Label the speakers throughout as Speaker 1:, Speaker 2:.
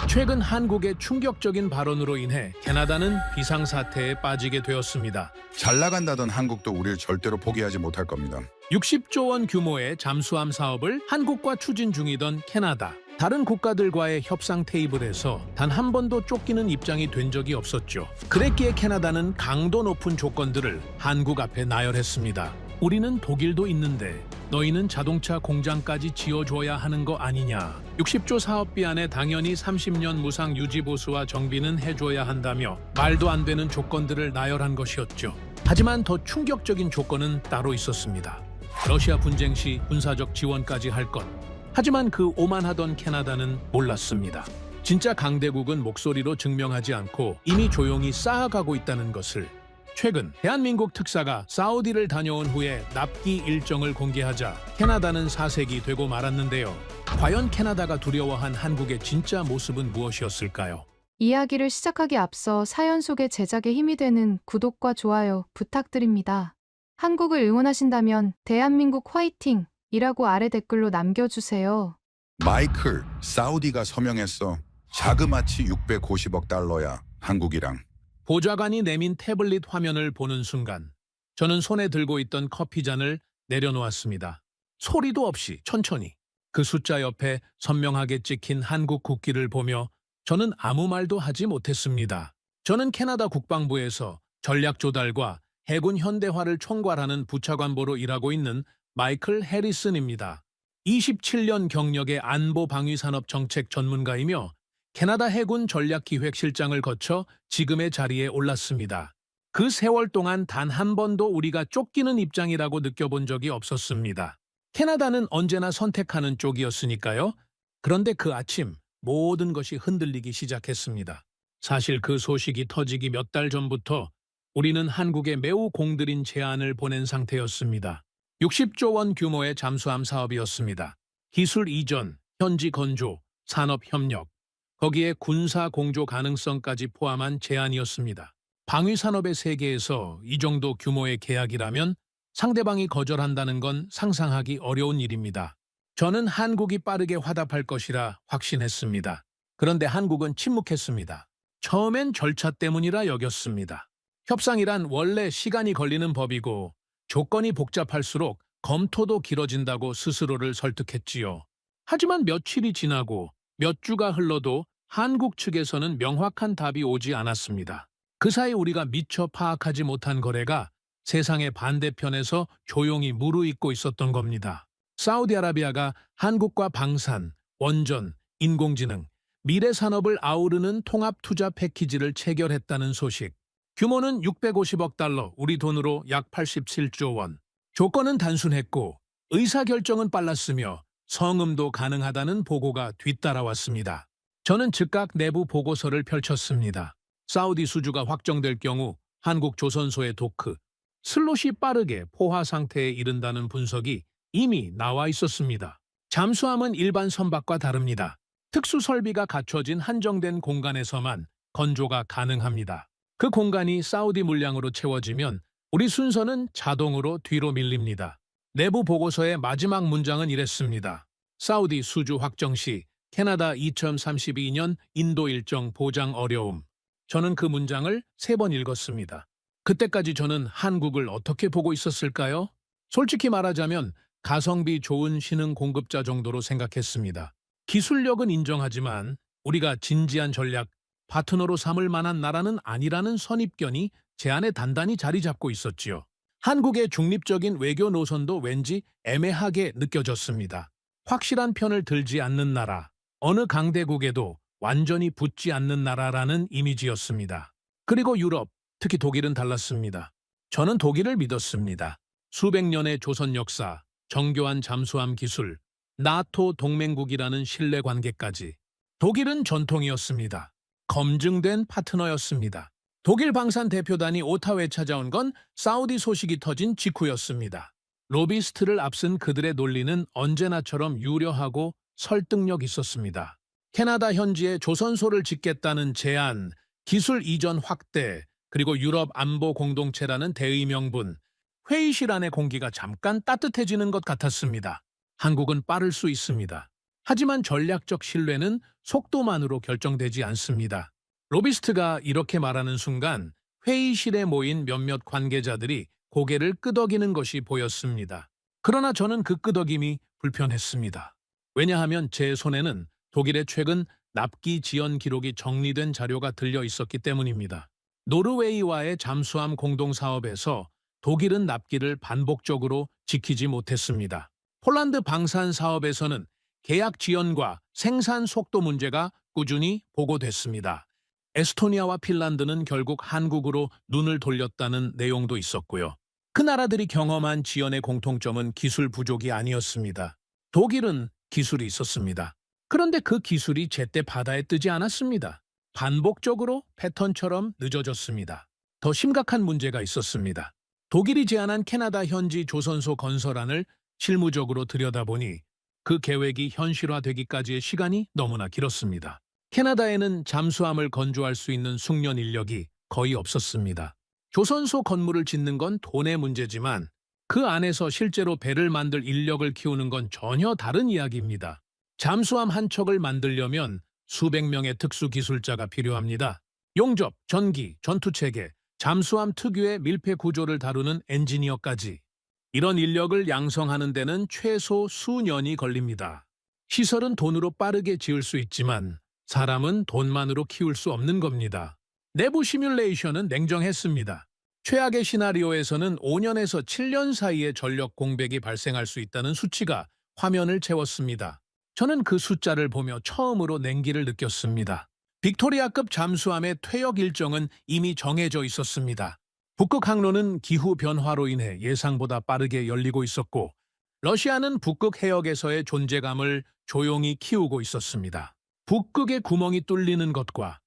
Speaker 1: 최근 한국의 충격적인 발언으로 인해 캐나다는 비상사태에 빠지게 되었습니다.
Speaker 2: 잘 나간다던 한국도 우리를 절대로 포기하지 못할 겁니다.
Speaker 1: 60조 원 규모의 잠수함 사업을 한국과 추진 중이던 캐나다. 다른 국가들과의 협상 테이블에서 단 한 번도 쫓기는 입장이 된 적이 없었죠. 그랬기에 캐나다는 강도 높은 조건들을 한국 앞에 나열했습니다. 우리는 독일도 있는데 너희는 자동차 공장까지 지어줘야 하는 거 아니냐. 60조 사업비 안에 당연히 30년 무상 유지보수와 정비는 해줘야 한다며 말도 안 되는 조건들을 나열한 것이었죠. 하지만 더 충격적인 조건은 따로 있었습니다. 러시아 분쟁 시 군사적 지원까지 할 것. 하지만 그 오만하던 캐나다는 몰랐습니다. 진짜 강대국은 목소리로 증명하지 않고 이미 조용히 쌓아가고 있다는 것을. 최근 대한민국 특사가 사우디를 다녀온 후에 납기 일정을 공개하자 캐나다는 사색이 되고 말았는데요. 과연 캐나다가 두려워한 한국의 진짜 모습은 무엇이었을까요?
Speaker 3: 이야기를 시작하기 앞서 사연 속의 제작에 힘이 되는 구독과 좋아요 부탁드립니다. 한국을 응원하신다면 대한민국 화이팅! 이라고 아래 댓글로 남겨주세요.
Speaker 2: 마이클, 사우디가 서명했어. 자그마치 650억 달러야, 한국이랑.
Speaker 1: 보좌관이 내민 태블릿 화면을 보는 순간 저는 손에 들고 있던 커피잔을 내려놓았습니다. 소리도 없이 천천히 그 숫자 옆에 선명하게 찍힌 한국 국기를 보며 저는 아무 말도 하지 못했습니다. 저는 캐나다 국방부에서 전략 조달과 해군 현대화를 총괄하는 부차관보로 일하고 있는 마이클 해리슨입니다. 27년 경력의 안보 방위 산업 정책 전문가이며 캐나다 해군 전략기획실장을 거쳐 지금의 자리에 올랐습니다. 그 세월 동안 단 한 번도 우리가 쫓기는 입장이라고 느껴본 적이 없었습니다. 캐나다는 언제나 선택하는 쪽이었으니까요. 그런데 그 아침 모든 것이 흔들리기 시작했습니다. 사실 그 소식이 터지기 몇 달 전부터 우리는 한국에 매우 공들인 제안을 보낸 상태였습니다. 60조 원 규모의 잠수함 사업이었습니다. 기술 이전, 현지 건조, 산업 협력, 거기에 군사 공조 가능성까지 포함한 제안이었습니다. 방위산업의 세계에서 이 정도 규모의 계약이라면 상대방이 거절한다는 건 상상하기 어려운 일입니다. 저는 한국이 빠르게 화답할 것이라 확신했습니다. 그런데 한국은 침묵했습니다. 처음엔 절차 때문이라 여겼습니다. 협상이란 원래 시간이 걸리는 법이고 조건이 복잡할수록 검토도 길어진다고 스스로를 설득했지요. 하지만 며칠이 지나고 몇 주가 흘러도 한국 측에서는 명확한 답이 오지 않았습니다. 그 사이 우리가 미처 파악하지 못한 거래가 세상의 반대편에서 조용히 무르익고 있었던 겁니다. 사우디아라비아가 한국과 방산, 원전, 인공지능, 미래 산업을 아우르는 통합 투자 패키지를 체결했다는 소식. 규모는 650억 달러, 우리 돈으로 약 87조 원. 조건은 단순했고 의사결정은 빨랐으며 성음도 가능하다는 보고가 뒤따라왔습니다. 저는 즉각 내부 보고서를 펼쳤습니다. 사우디 수주가 확정될 경우 한국 조선소의 도크, 슬롯이 빠르게 포화 상태에 이른다는 분석이 이미 나와 있었습니다. 잠수함은 일반 선박과 다릅니다. 특수 설비가 갖춰진 한정된 공간에서만 건조가 가능합니다. 그 공간이 사우디 물량으로 채워지면 우리 순서는 자동으로 뒤로 밀립니다. 내부 보고서의 마지막 문장은 이랬습니다. 사우디 수주 확정 시 캐나다 2032년 인도 일정 보장 어려움. 저는 그 문장을 3번 읽었습니다. 그때까지 저는 한국을 어떻게 보고 있었을까요? 솔직히 말하자면 가성비 좋은 신흥 공급자 정도로 생각했습니다. 기술력은 인정하지만 우리가 진지한 전략, 파트너로 삼을 만한 나라는 아니라는 선입견이 제 안에 단단히 자리 잡고 있었지요. 한국의 중립적인 외교 노선도 왠지 애매하게 느껴졌습니다. 확실한 편을 들지 않는 나라, 어느 강대국에도 완전히 붙지 않는 나라라는 이미지였습니다. 그리고 유럽, 특히 독일은 달랐습니다. 저는 독일을 믿었습니다. 수백 년의 조선 역사, 정교한 잠수함 기술, 나토 동맹국이라는 신뢰관계까지. 독일은 전통이었습니다. 검증된 파트너였습니다. 독일 방산 대표단이 오타와에 찾아온 건 사우디 소식이 터진 직후였습니다. 로비스트를 앞선 그들의 논리는 언제나처럼 유려하고 설득력 있었습니다. 캐나다 현지에 조선소를 짓겠다는 제안, 기술 이전 확대, 그리고 유럽 안보 공동체라는 대의 명분, 회의실 안의 공기가 잠깐 따뜻해지는 것 같았습니다. 한국은 빠를 수 있습니다. 하지만 전략적 신뢰는 속도만으로 결정되지 않습니다. 로비스트가 이렇게 말하는 순간 회의실에 모인 몇몇 관계자들이 고개를 끄덕이는 것이 보였습니다. 그러나 저는 그 끄덕임이 불편했습니다. 왜냐하면 제 손에는 독일의 최근 납기 지연 기록이 정리된 자료가 들려 있었기 때문입니다. 노르웨이와의 잠수함 공동사업에서 독일은 납기를 반복적으로 지키지 못했습니다. 폴란드 방산 사업에서는 계약 지연과 생산 속도 문제가 꾸준히 보고됐습니다. 에스토니아와 핀란드는 결국 한국으로 눈을 돌렸다는 내용도 있었고요. 그 나라들이 경험한 지연의 공통점은 기술 부족이 아니었습니다. 독일은 기술이 있었습니다. 그런데 그 기술이 제때 바다에 뜨지 않았습니다. 반복적으로 패턴처럼 늦어졌습니다. 더 심각한 문제가 있었습니다. 독일이 제안한 캐나다 현지 조선소 건설안을 실무적으로 들여다보니 그 계획이 현실화되기까지의 시간이 너무나 길었습니다. 캐나다에는 잠수함을 건조할 수 있는 숙련 인력이 거의 없었습니다. 조선소 건물을 짓는 건 돈의 문제지만 그 안에서 실제로 배를 만들 인력을 키우는 건 전혀 다른 이야기입니다. 잠수함 한 척을 만들려면 수백 명의 특수기술자가 필요합니다. 용접, 전기, 전투체계, 잠수함 특유의 밀폐 구조를 다루는 엔지니어까지. 이런 인력을 양성하는 데는 최소 수년이 걸립니다. 시설은 돈으로 빠르게 지을 수 있지만 사람은 돈만으로 키울 수 없는 겁니다. 내부 시뮬레이션은 냉정했습니다. 최악의 시나리오에서는 5년에서 7년 사이에 전력 공백이 발생할 수 있다는 수치가 화면을 채웠습니다. 저는 그 숫자를 보며 처음으로 냉기를 느꼈습니다. 빅토리아급 잠수함의 퇴역 일정은 이미 정해져 있었습니다. 북극 항로는 기후 변화로 인해 예상보다 빠르게 열리고 있었고, 러시아는 북극 해역에서의 존재감을 조용히 키우고 있었습니다. 북극의 구멍이 뚫리는 것과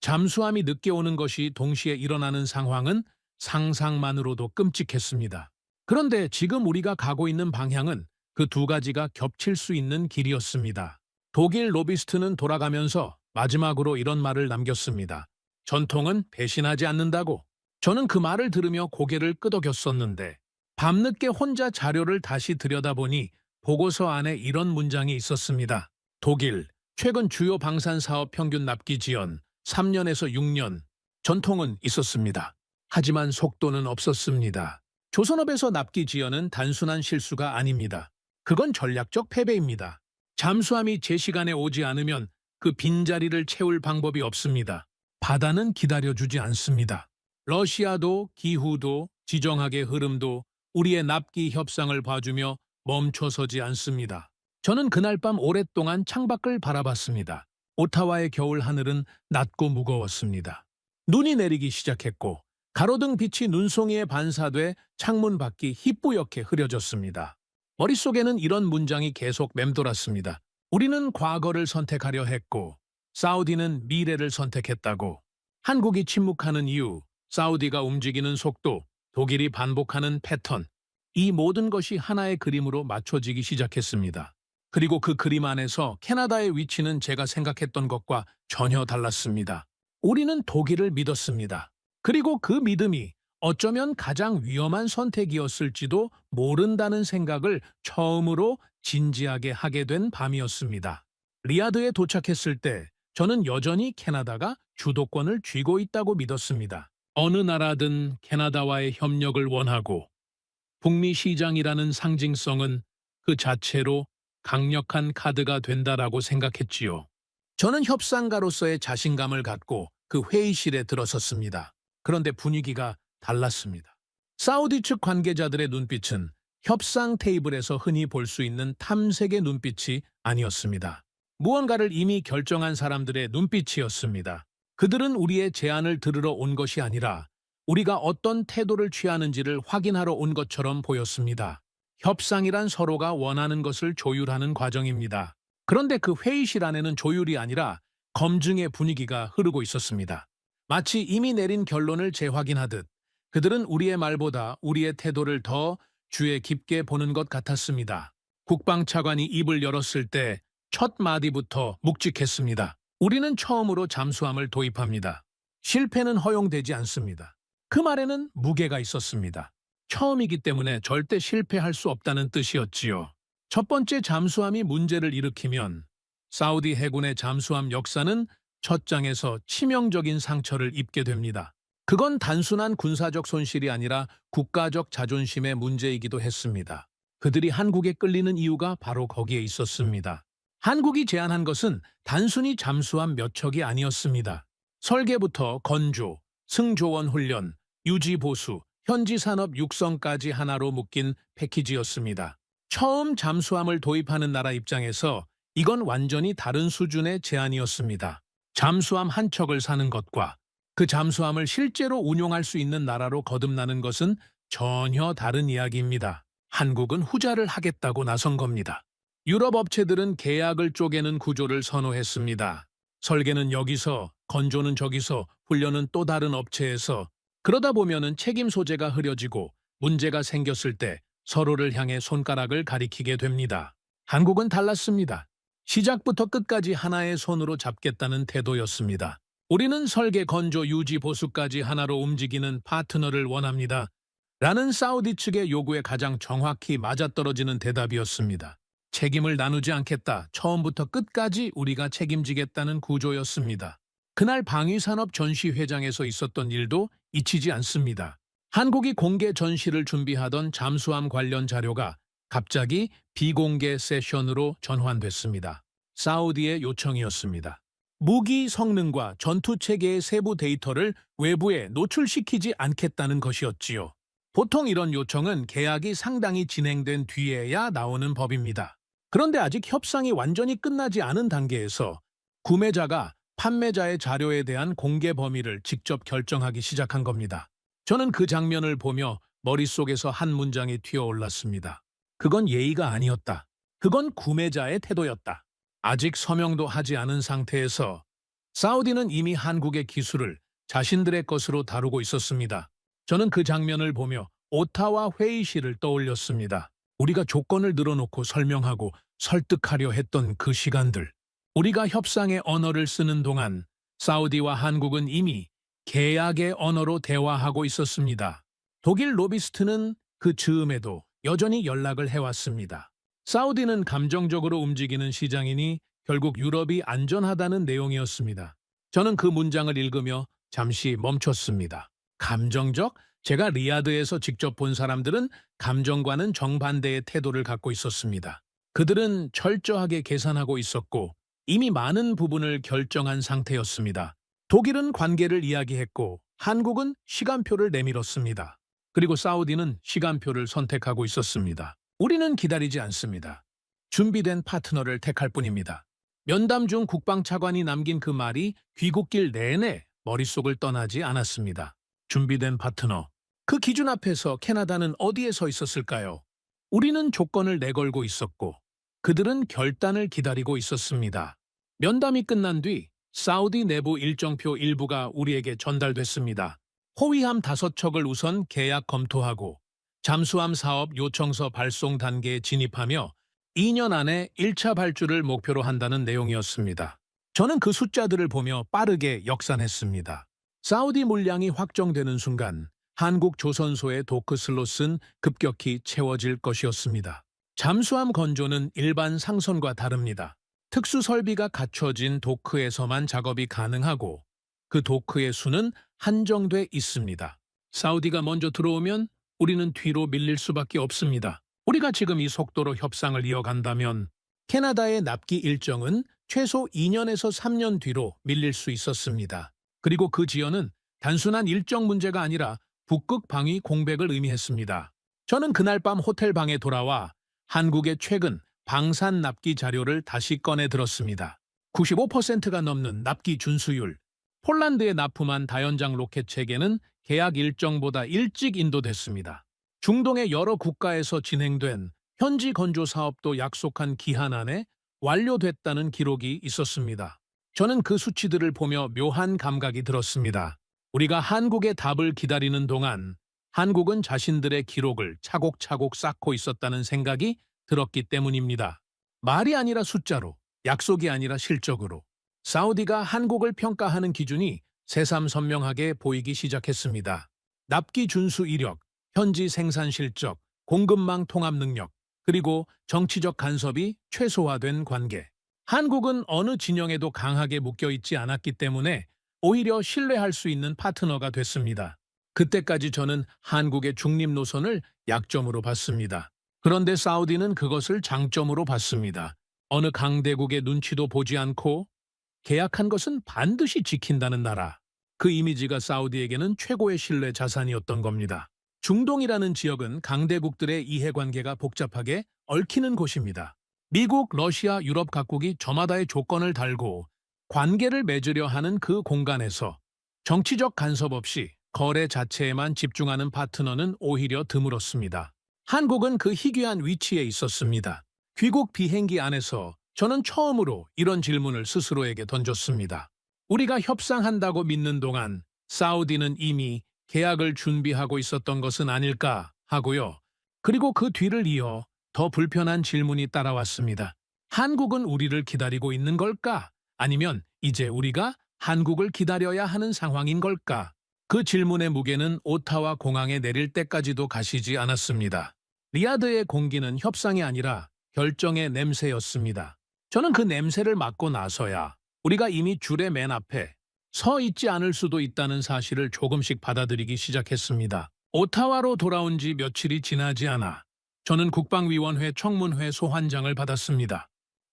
Speaker 1: 잠수함이 늦게 오는 것이 동시에 일어나는 상황은 상상만으로도 끔찍했습니다. 그런데 지금 우리가 가고 있는 방향은 그 두 가지가 겹칠 수 있는 길이었습니다. 독일 로비스트는 돌아가면서 마지막으로 이런 말을 남겼습니다. 전통은 배신하지 않는다고. 저는 그 말을 들으며 고개를 끄덕였었는데 밤늦게 혼자 자료를 다시 들여다보니 보고서 안에 이런 문장이 있었습니다. 독일, 최근 주요 방산사업 평균 납기 지연 3년에서 6년, 전통은 있었습니다. 하지만 속도는 없었습니다. 조선업에서 납기 지연은 단순한 실수가 아닙니다. 그건 전략적 패배입니다. 잠수함이 제 시간에 오지 않으면 그 빈자리를 채울 방법이 없습니다. 바다는 기다려주지 않습니다. 러시아도 기후도 지정학의 흐름도 우리의 납기 협상을 봐주며 멈춰서지 않습니다. 저는 그날 밤 오랫동안 창밖을 바라봤습니다. 오타와의 겨울 하늘은 낮고 무거웠습니다. 눈이 내리기 시작했고 가로등 빛이 눈송이에 반사돼 창문 밖이 희뿌옇게 흐려졌습니다. 머릿속에는 이런 문장이 계속 맴돌았습니다. 우리는 과거를 선택하려 했고 사우디는 미래를 선택했다고. 한국이 침묵하는 이유, 사우디가 움직이는 속도, 독일이 반복하는 패턴. 이 모든 것이 하나의 그림으로 맞춰지기 시작했습니다. 그리고 그 그림 안에서 캐나다의 위치는 제가 생각했던 것과 전혀 달랐습니다. 우리는 독일을 믿었습니다. 그리고 그 믿음이 어쩌면 가장 위험한 선택이었을지도 모른다는 생각을 처음으로 진지하게 하게 된 밤이었습니다. 리야드에 도착했을 때 저는 여전히 캐나다가 주도권을 쥐고 있다고 믿었습니다. 어느 나라든 캐나다와의 협력을 원하고 북미 시장이라는 상징성은 그 자체로 강력한 카드가 된다라고 생각했지요. 저는 협상가로서의 자신감을 갖고 그 회의실에 들어섰습니다. 그런데 분위기가 달랐습니다. 사우디 측 관계자들의 눈빛은 협상 테이블에서 흔히 볼 수 있는 탐색의 눈빛이 아니었습니다. 무언가를 이미 결정한 사람들의 눈빛이었습니다. 그들은 우리의 제안을 들으러 온 것이 아니라 우리가 어떤 태도를 취하는지를 확인하러 온 것처럼 보였습니다. 협상이란 서로가 원하는 것을 조율하는 과정입니다. 그런데 그 회의실 안에는 조율이 아니라 검증의 분위기가 흐르고 있었습니다. 마치 이미 내린 결론을 재확인하듯 그들은 우리의 말보다 우리의 태도를 더 주의 깊게 보는 것 같았습니다. 국방차관이 입을 열었을 때 첫 마디부터 묵직했습니다. 우리는 처음으로 잠수함을 도입합니다. 실패는 허용되지 않습니다. 그 말에는 무게가 있었습니다. 처음이기 때문에 절대 실패할 수 없다는 뜻이었지요. 첫 번째 잠수함이 문제를 일으키면 사우디 해군의 잠수함 역사는 첫 장에서 치명적인 상처를 입게 됩니다. 그건 단순한 군사적 손실이 아니라 국가적 자존심의 문제이기도 했습니다. 그들이 한국에 끌리는 이유가 바로 거기에 있었습니다. 한국이 제안한 것은 단순히 잠수함 몇 척이 아니었습니다. 설계부터 건조, 승조원 훈련, 유지 보수, 현지 산업 육성까지 하나로 묶인 패키지였습니다. 처음 잠수함을 도입하는 나라 입장에서 이건 완전히 다른 수준의 제안이었습니다. 잠수함 한 척을 사는 것과 그 잠수함을 실제로 운용할 수 있는 나라로 거듭나는 것은 전혀 다른 이야기입니다. 한국은 후자를 하겠다고 나선 겁니다. 유럽 업체들은 계약을 쪼개는 구조를 선호했습니다. 설계는 여기서, 건조는 저기서, 훈련은 또 다른 업체에서. 그러다 보면은 책임 소재가 흐려지고 문제가 생겼을 때 서로를 향해 손가락을 가리키게 됩니다. 한국은 달랐습니다. 시작부터 끝까지 하나의 손으로 잡겠다는 태도였습니다. 우리는 설계, 건조, 유지, 보수까지 하나로 움직이는 파트너를 원합니다. 라는 사우디 측의 요구에 가장 정확히 맞아떨어지는 대답이었습니다. 책임을 나누지 않겠다. 처음부터 끝까지 우리가 책임지겠다는 구조였습니다. 그날 방위산업 전시회장에서 있었던 일도 잊히지 않습니다. 한국이 공개 전시를 준비하던 잠수함 관련 자료가 갑자기 비공개 세션으로 전환됐습니다. 사우디의 요청이었습니다. 무기 성능과 전투체계의 세부 데이터를 외부에 노출시키지 않겠다는 것이었지요. 보통 이런 요청은 계약이 상당히 진행된 뒤에야 나오는 법입니다. 그런데 아직 협상이 완전히 끝나지 않은 단계에서 구매자가 판매자의 자료에 대한 공개 범위를 직접 결정하기 시작한 겁니다. 저는 그 장면을 보며 머릿속에서 한 문장이 튀어올랐습니다. 그건 예의가 아니었다. 그건 구매자의 태도였다. 아직 서명도 하지 않은 상태에서 사우디는 이미 한국의 기술을 자신들의 것으로 다루고 있었습니다. 저는 그 장면을 보며 오타와 회의실을 떠올렸습니다. 우리가 조건을 늘어놓고 설명하고 설득하려 했던 그 시간들. 우리가 협상의 언어를 쓰는 동안 사우디와 한국은 이미 계약의 언어로 대화하고 있었습니다. 독일 로비스트는 그 즈음에도 여전히 연락을 해왔습니다. 사우디는 감정적으로 움직이는 시장이니 결국 유럽이 안전하다는 내용이었습니다. 저는 그 문장을 읽으며 잠시 멈췄습니다. 감정적? 제가 리야드에서 직접 본 사람들은 감정과는 정반대의 태도를 갖고 있었습니다. 그들은 철저하게 계산하고 있었고 이미 많은 부분을 결정한 상태였습니다. 독일은 관계를 이야기했고 한국은 시간표를 내밀었습니다. 그리고 사우디는 시간표를 선택하고 있었습니다. 우리는 기다리지 않습니다. 준비된 파트너를 택할 뿐입니다. 면담 중 국방차관이 남긴 그 말이 귀국길 내내 머릿속을 떠나지 않았습니다. 준비된 파트너. 그 기준 앞에서 캐나다는 어디에 서 있었을까요? 우리는 조건을 내걸고 있었고 그들은 결단을 기다리고 있었습니다. 면담이 끝난 뒤 사우디 내부 일정표 일부가 우리에게 전달됐습니다. 호위함 5척을 우선 계약 검토하고 잠수함 사업 요청서 발송 단계에 진입하며 2년 안에 1차 발주를 목표로 한다는 내용이었습니다. 저는 그 숫자들을 보며 빠르게 역산했습니다. 사우디 물량이 확정되는 순간 한국 조선소의 도크 슬롯은 급격히 채워질 것이었습니다. 잠수함 건조는 일반 상선과 다릅니다. 특수 설비가 갖춰진 도크에서만 작업이 가능하고 그 도크의 수는 한정돼 있습니다. 사우디가 먼저 들어오면 우리는 뒤로 밀릴 수밖에 없습니다. 우리가 지금 이 속도로 협상을 이어간다면 캐나다의 납기 일정은 최소 2년에서 3년 뒤로 밀릴 수 있었습니다. 그리고 그 지연은 단순한 일정 문제가 아니라 북극 방위 공백을 의미했습니다. 저는 그날 밤 호텔 방에 돌아와 한국의 최근 방산 납기 자료를 다시 꺼내 들었습니다. 95%가 넘는 납기 준수율. 폴란드에 납품한 다연장 로켓 체계는 계약 일정보다 일찍 인도됐습니다. 중동의 여러 국가에서 진행된 현지 건조 사업도 약속한 기한 안에 완료됐다는 기록이 있었습니다. 저는 그 수치들을 보며 묘한 감각이 들었습니다. 우리가 한국의 답을 기다리는 동안 한국은 자신들의 기록을 차곡차곡 쌓고 있었다는 생각이 들었기 때문입니다. 말이 아니라 숫자로, 약속이 아니라 실적으로. 사우디가 한국을 평가하는 기준이 새삼선명하게 보이기 시작했습니다. 납기 준수 이력, 현지 생산 실적, 공급망 통합 능력, 그리고 정치적 간섭이 최소화된 관계. 한국은 어느 진영에도 강하게 묶여있지 않았기 때문에 오히려 신뢰할 수 있는 파트너가 됐습니다. 그때까지 저는 한국의 중립 노선을 약점으로 봤습니다. 그런데 사우디는 그것을 장점으로 봤습니다. 어느 강대국의 눈치도 보지 않고 계약한 것은 반드시 지킨다는 나라. 그 이미지가 사우디에게는 최고의 신뢰 자산이었던 겁니다. 중동이라는 지역은 강대국들의 이해관계가 복잡하게 얽히는 곳입니다. 미국, 러시아, 유럽 각국이 저마다의 조건을 달고 관계를 맺으려 하는 그 공간에서 정치적 간섭 없이 거래 자체에만 집중하는 파트너는 오히려 드물었습니다. 한국은 그 희귀한 위치에 있었습니다. 귀국 비행기 안에서 저는 처음으로 이런 질문을 스스로에게 던졌습니다. 우리가 협상한다고 믿는 동안 사우디는 이미 계약을 준비하고 있었던 것은 아닐까 하고요. 그리고 그 뒤를 이어 더 불편한 질문이 따라왔습니다. 한국은 우리를 기다리고 있는 걸까? 아니면 이제 우리가 한국을 기다려야 하는 상황인 걸까? 그 질문의 무게는 오타와 공항에 내릴 때까지도 가시지 않았습니다. 리야드의 공기는 협상이 아니라 결정의 냄새였습니다. 저는 그 냄새를 맡고 나서야 우리가 이미 줄의 맨 앞에 서 있지 않을 수도 있다는 사실을 조금씩 받아들이기 시작했습니다. 오타와로 돌아온 지 며칠이 지나지 않아 저는 국방위원회 청문회 소환장을 받았습니다.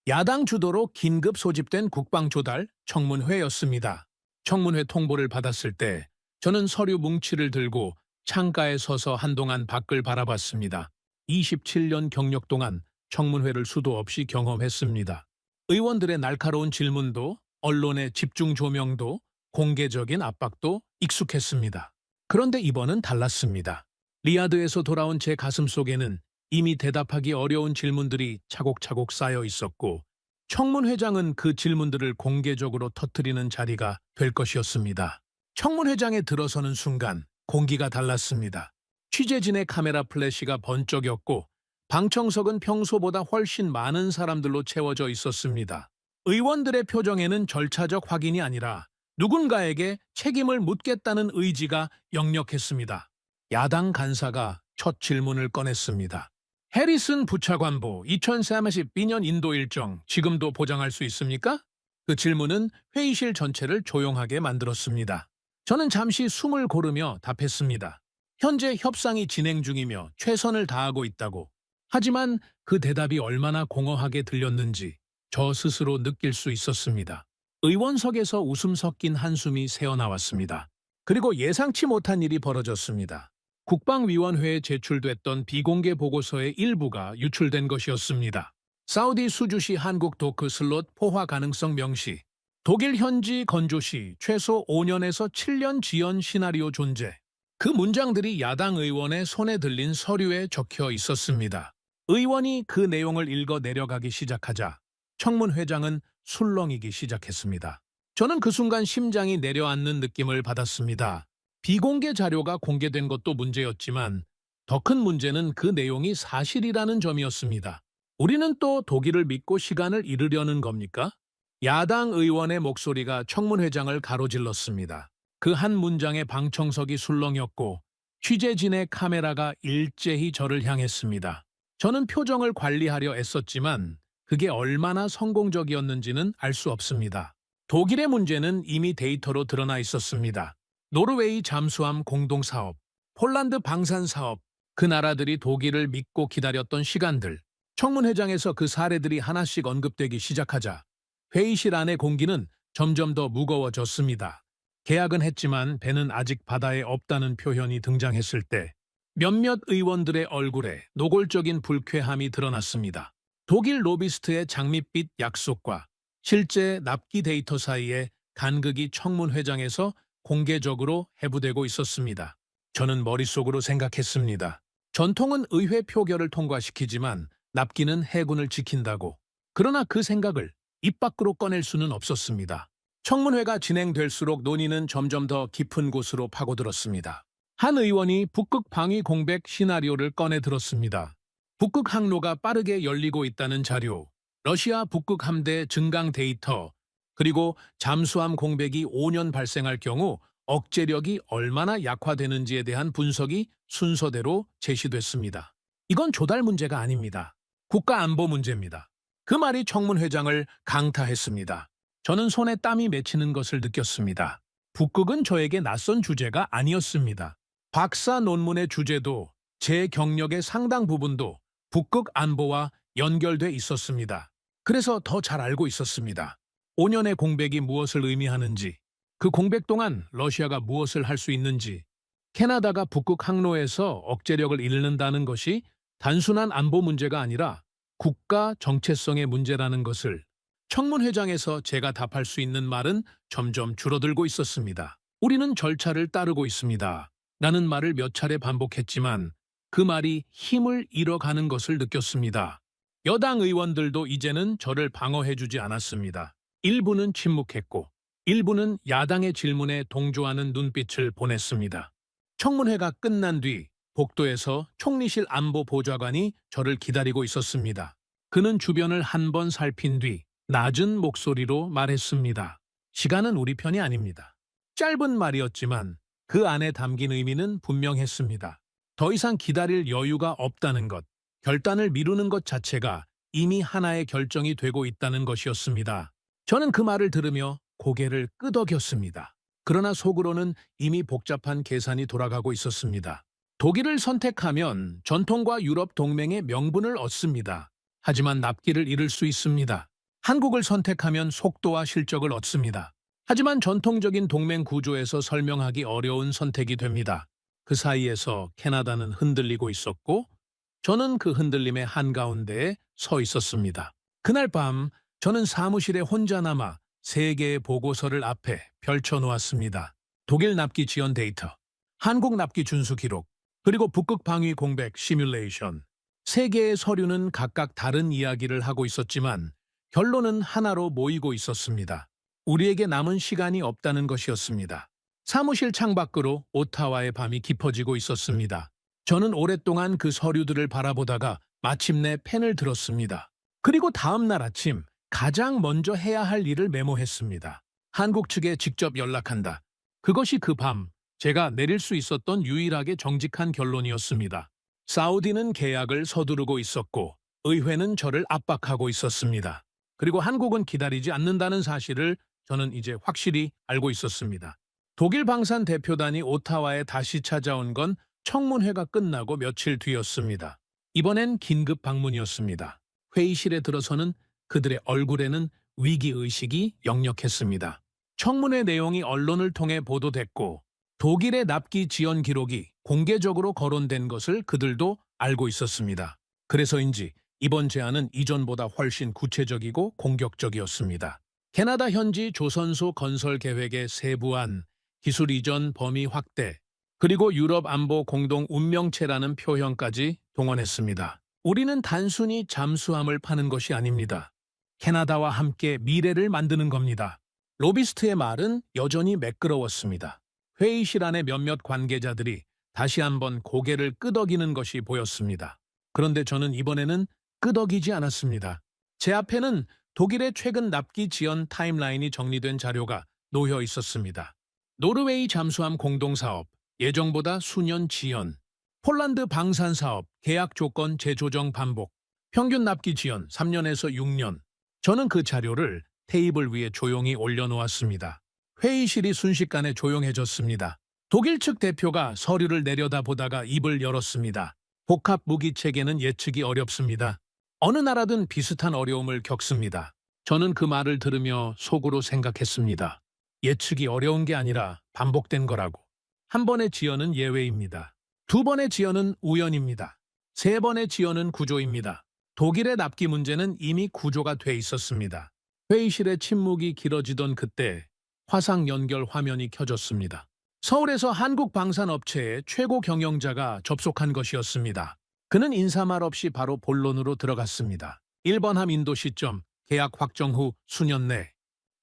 Speaker 1: 야당 주도로 긴급 소집된 국방조달 청문회였습니다. 청문회 통보를 받았을 때 저는 서류 뭉치를 들고 창가에 서서 한동안 밖을 바라봤습니다. 27년 경력 동안 청문회를 수도 없이 경험했습니다. 의원들의 날카로운 질문도, 언론의 집중 조명도, 공개적인 압박도 익숙했습니다. 그런데 이번은 달랐습니다. 리야드에서 돌아온 제 가슴 속에는 이미 대답하기 어려운 질문들이 차곡차곡 쌓여 있었고, 청문회장은 그 질문들을 공개적으로 터뜨리는 자리가 될 것이었습니다. 청문회장에 들어서는 순간 공기가 달랐습니다. 취재진의 카메라 플래시가 번쩍였고 방청석은 평소보다 훨씬 많은 사람들로 채워져 있었습니다. 의원들의 표정에는 절차적 확인이 아니라 누군가에게 책임을 묻겠다는 의지가 역력했습니다. 야당 간사가 첫 질문을 꺼냈습니다. 해리슨 부차관보 2032년 인도 일정 지금도 보장할 수 있습니까? 그 질문은 회의실 전체를 조용하게 만들었습니다. 저는 잠시 숨을 고르며 답했습니다. 현재 협상이 진행 중이며 최선을 다하고 있다고. 하지만 그 대답이 얼마나 공허하게 들렸는지 저 스스로 느낄 수 있었습니다. 의원석에서 웃음 섞인 한숨이 새어나왔습니다. 그리고 예상치 못한 일이 벌어졌습니다. 국방위원회에 제출됐던 비공개 보고서의 일부가 유출된 것이었습니다. 사우디 수주시 한국 도크 슬롯 포화 가능성 명시, 독일 현지 건조 시 최소 5년에서 7년 지연 시나리오 존재. 그 문장들이 야당 의원의 손에 들린 서류에 적혀 있었습니다. 의원이 그 내용을 읽어 내려가기 시작하자 청문회장은 술렁이기 시작했습니다. 저는 그 순간 심장이 내려앉는 느낌을 받았습니다. 비공개 자료가 공개된 것도 문제였지만 더 큰 문제는 그 내용이 사실이라는 점이었습니다. 우리는 또 독일을 믿고 시간을 잃으려는 겁니까? 야당 의원의 목소리가 청문회장을 가로질렀습니다. 그 한 문장에 방청석이 술렁였고 취재진의 카메라가 일제히 저를 향했습니다. 저는 표정을 관리하려 애썼지만 그게 얼마나 성공적이었는지는 알 수 없습니다. 독일의 문제는 이미 데이터로 드러나 있었습니다. 노르웨이 잠수함 공동사업, 폴란드 방산사업, 그 나라들이 독일을 믿고 기다렸던 시간들. 청문회장에서 그 사례들이 하나씩 언급되기 시작하자 회의실 안의 공기는 점점 더 무거워졌습니다. 계약은 했지만 배는 아직 바다에 없다는 표현이 등장했을 때 몇몇 의원들의 얼굴에 노골적인 불쾌함이 드러났습니다. 독일 로비스트의 장밋빛 약속과 실제 납기 데이터 사이에 간극이 청문회장에서 공개적으로 해부되고 있었습니다. 저는 머릿속으로 생각했습니다. 전통은 의회 표결을 통과시키지만 납기는 해군을 지킨다고. 그러나 그 생각을 입 밖으로 꺼낼 수는 없었습니다. 청문회가 진행될수록 논의는 점점 더 깊은 곳으로 파고들었습니다. 한 의원이 북극 방위 공백 시나리오를 꺼내 들었습니다. 북극 항로가 빠르게 열리고 있다는 자료, 러시아 북극 함대 증강 데이터, 그리고 잠수함 공백이 5년 발생할 경우 억제력이 얼마나 약화되는지에 대한 분석이 순서대로 제시됐습니다. 이건 조달 문제가 아닙니다. 국가 안보 문제입니다. 그 말이 청문 회장을 강타했습니다. 저는 손에 땀이 맺히는 것을 느꼈습니다. 북극은 저에게 낯선 주제가 아니었습니다. 박사 논문의 주제도 제 경력의 상당 부분도 북극 안보와 연결돼 있었습니다. 그래서 더 잘 알고 있었습니다. 5년의 공백이 무엇을 의미하는지, 그 공백 동안 러시아가 무엇을 할 수 있는지, 캐나다가 북극 항로에서 억제력을 잃는다는 것이 단순한 안보 문제가 아니라 국가 정체성의 문제라는 것을 청문회장에서 제가 답할 수 있는 말은 점점 줄어들고 있었습니다. 우리는 절차를 따르고 있습니다. 라는 말을 몇 차례 반복했지만 그 말이 힘을 잃어가는 것을 느꼈습니다. 여당 의원들도 이제는 저를 방어해주지 않았습니다. 일부는 침묵했고 일부는 야당의 질문에 동조하는 눈빛을 보냈습니다. 청문회가 끝난 뒤 복도에서 총리실 안보보좌관이 저를 기다리고 있었습니다. 그는 주변을 한 번 살핀 뒤 낮은 목소리로 말했습니다. 시간은 우리 편이 아닙니다. 짧은 말이었지만 그 안에 담긴 의미는 분명했습니다. 더 이상 기다릴 여유가 없다는 것, 결단을 미루는 것 자체가 이미 하나의 결정이 되고 있다는 것이었습니다. 저는 그 말을 들으며 고개를 끄덕였습니다. 그러나 속으로는 이미 복잡한 계산이 돌아가고 있었습니다. 독일을 선택하면 전통과 유럽 동맹의 명분을 얻습니다. 하지만 납기를 잃을 수 있습니다. 한국을 선택하면 속도와 실적을 얻습니다. 하지만 전통적인 동맹 구조에서 설명하기 어려운 선택이 됩니다. 그 사이에서 캐나다는 흔들리고 있었고 저는 그 흔들림의 한가운데에 서 있었습니다. 그날 밤 저는 사무실에 혼자 남아 3개의 보고서를 앞에 펼쳐놓았습니다. 독일 납기 지연 데이터, 한국 납기 준수 기록, 그리고 북극 방위 공백 시뮬레이션. 3개의 서류는 각각 다른 이야기를 하고 있었지만 결론은 하나로 모이고 있었습니다. 우리에게 남은 시간이 없다는 것이었습니다. 사무실 창밖으로 오타와의 밤이 깊어지고 있었습니다. 저는 오랫동안 그 서류들을 바라보다가 마침내 펜을 들었습니다. 그리고 다음 날 아침 가장 먼저 해야 할 일을 메모했습니다. 한국 측에 직접 연락한다. 그것이 그 밤 제가 내릴 수 있었던 유일하게 정직한 결론이었습니다. 사우디는 계약을 서두르고 있었고 의회는 저를 압박하고 있었습니다. 그리고 한국은 기다리지 않는다는 사실을 저는 이제 확실히 알고 있었습니다. 독일 방산 대표단이 오타와에 다시 찾아온 건 청문회가 끝나고 며칠 뒤였습니다. 이번엔 긴급 방문이었습니다. 회의실에 들어서는 그들의 얼굴에는 위기의식이 역력했습니다. 청문회 내용이 언론을 통해 보도됐고 독일의 납기 지연 기록이 공개적으로 거론된 것을 그들도 알고 있었습니다. 그래서인지 이번 제안은 이전보다 훨씬 구체적이고 공격적이었습니다. 캐나다 현지 조선소 건설 계획의 세부안, 기술 이전 범위 확대, 그리고 유럽 안보 공동 운명체라는 표현까지 동원했습니다. 우리는 단순히 잠수함을 파는 것이 아닙니다. 캐나다와 함께 미래를 만드는 겁니다. 로비스트의 말은 여전히 매끄러웠습니다. 회의실 안의 몇몇 관계자들이 다시 한번 고개를 끄덕이는 것이 보였습니다. 그런데 저는 이번에는 끄덕이지 않았습니다. 제 앞에는 독일의 최근 납기 지연 타임라인이 정리된 자료가 놓여 있었습니다. 노르웨이 잠수함 공동사업, 예정보다 수년 지연, 폴란드 방산사업, 계약 조건 재조정 반복, 평균 납기 지연 3년에서 6년. 저는 그 자료를 테이블 위에 조용히 올려놓았습니다. 회의실이 순식간에 조용해졌습니다. 독일 측 대표가 서류를 내려다보다가 입을 열었습니다. 복합 무기 체계는 예측이 어렵습니다. 어느 나라든 비슷한 어려움을 겪습니다. 저는 그 말을 들으며 속으로 생각했습니다. 예측이 어려운 게 아니라 반복된 거라고. 한 번의 지연은 예외입니다. 2번의 지연은 우연입니다. 3번의 지연은 구조입니다. 독일의 납기 문제는 이미 구조가 돼 있었습니다. 회의실의 침묵이 길어지던 그때 화상 연결 화면이 켜졌습니다. 서울에서 한국 방산업체의 최고 경영자가 접속한 것이었습니다. 그는 인사말 없이 바로 본론으로 들어갔습니다. 1번 함 인도 시점, 계약 확정 후 수년 내.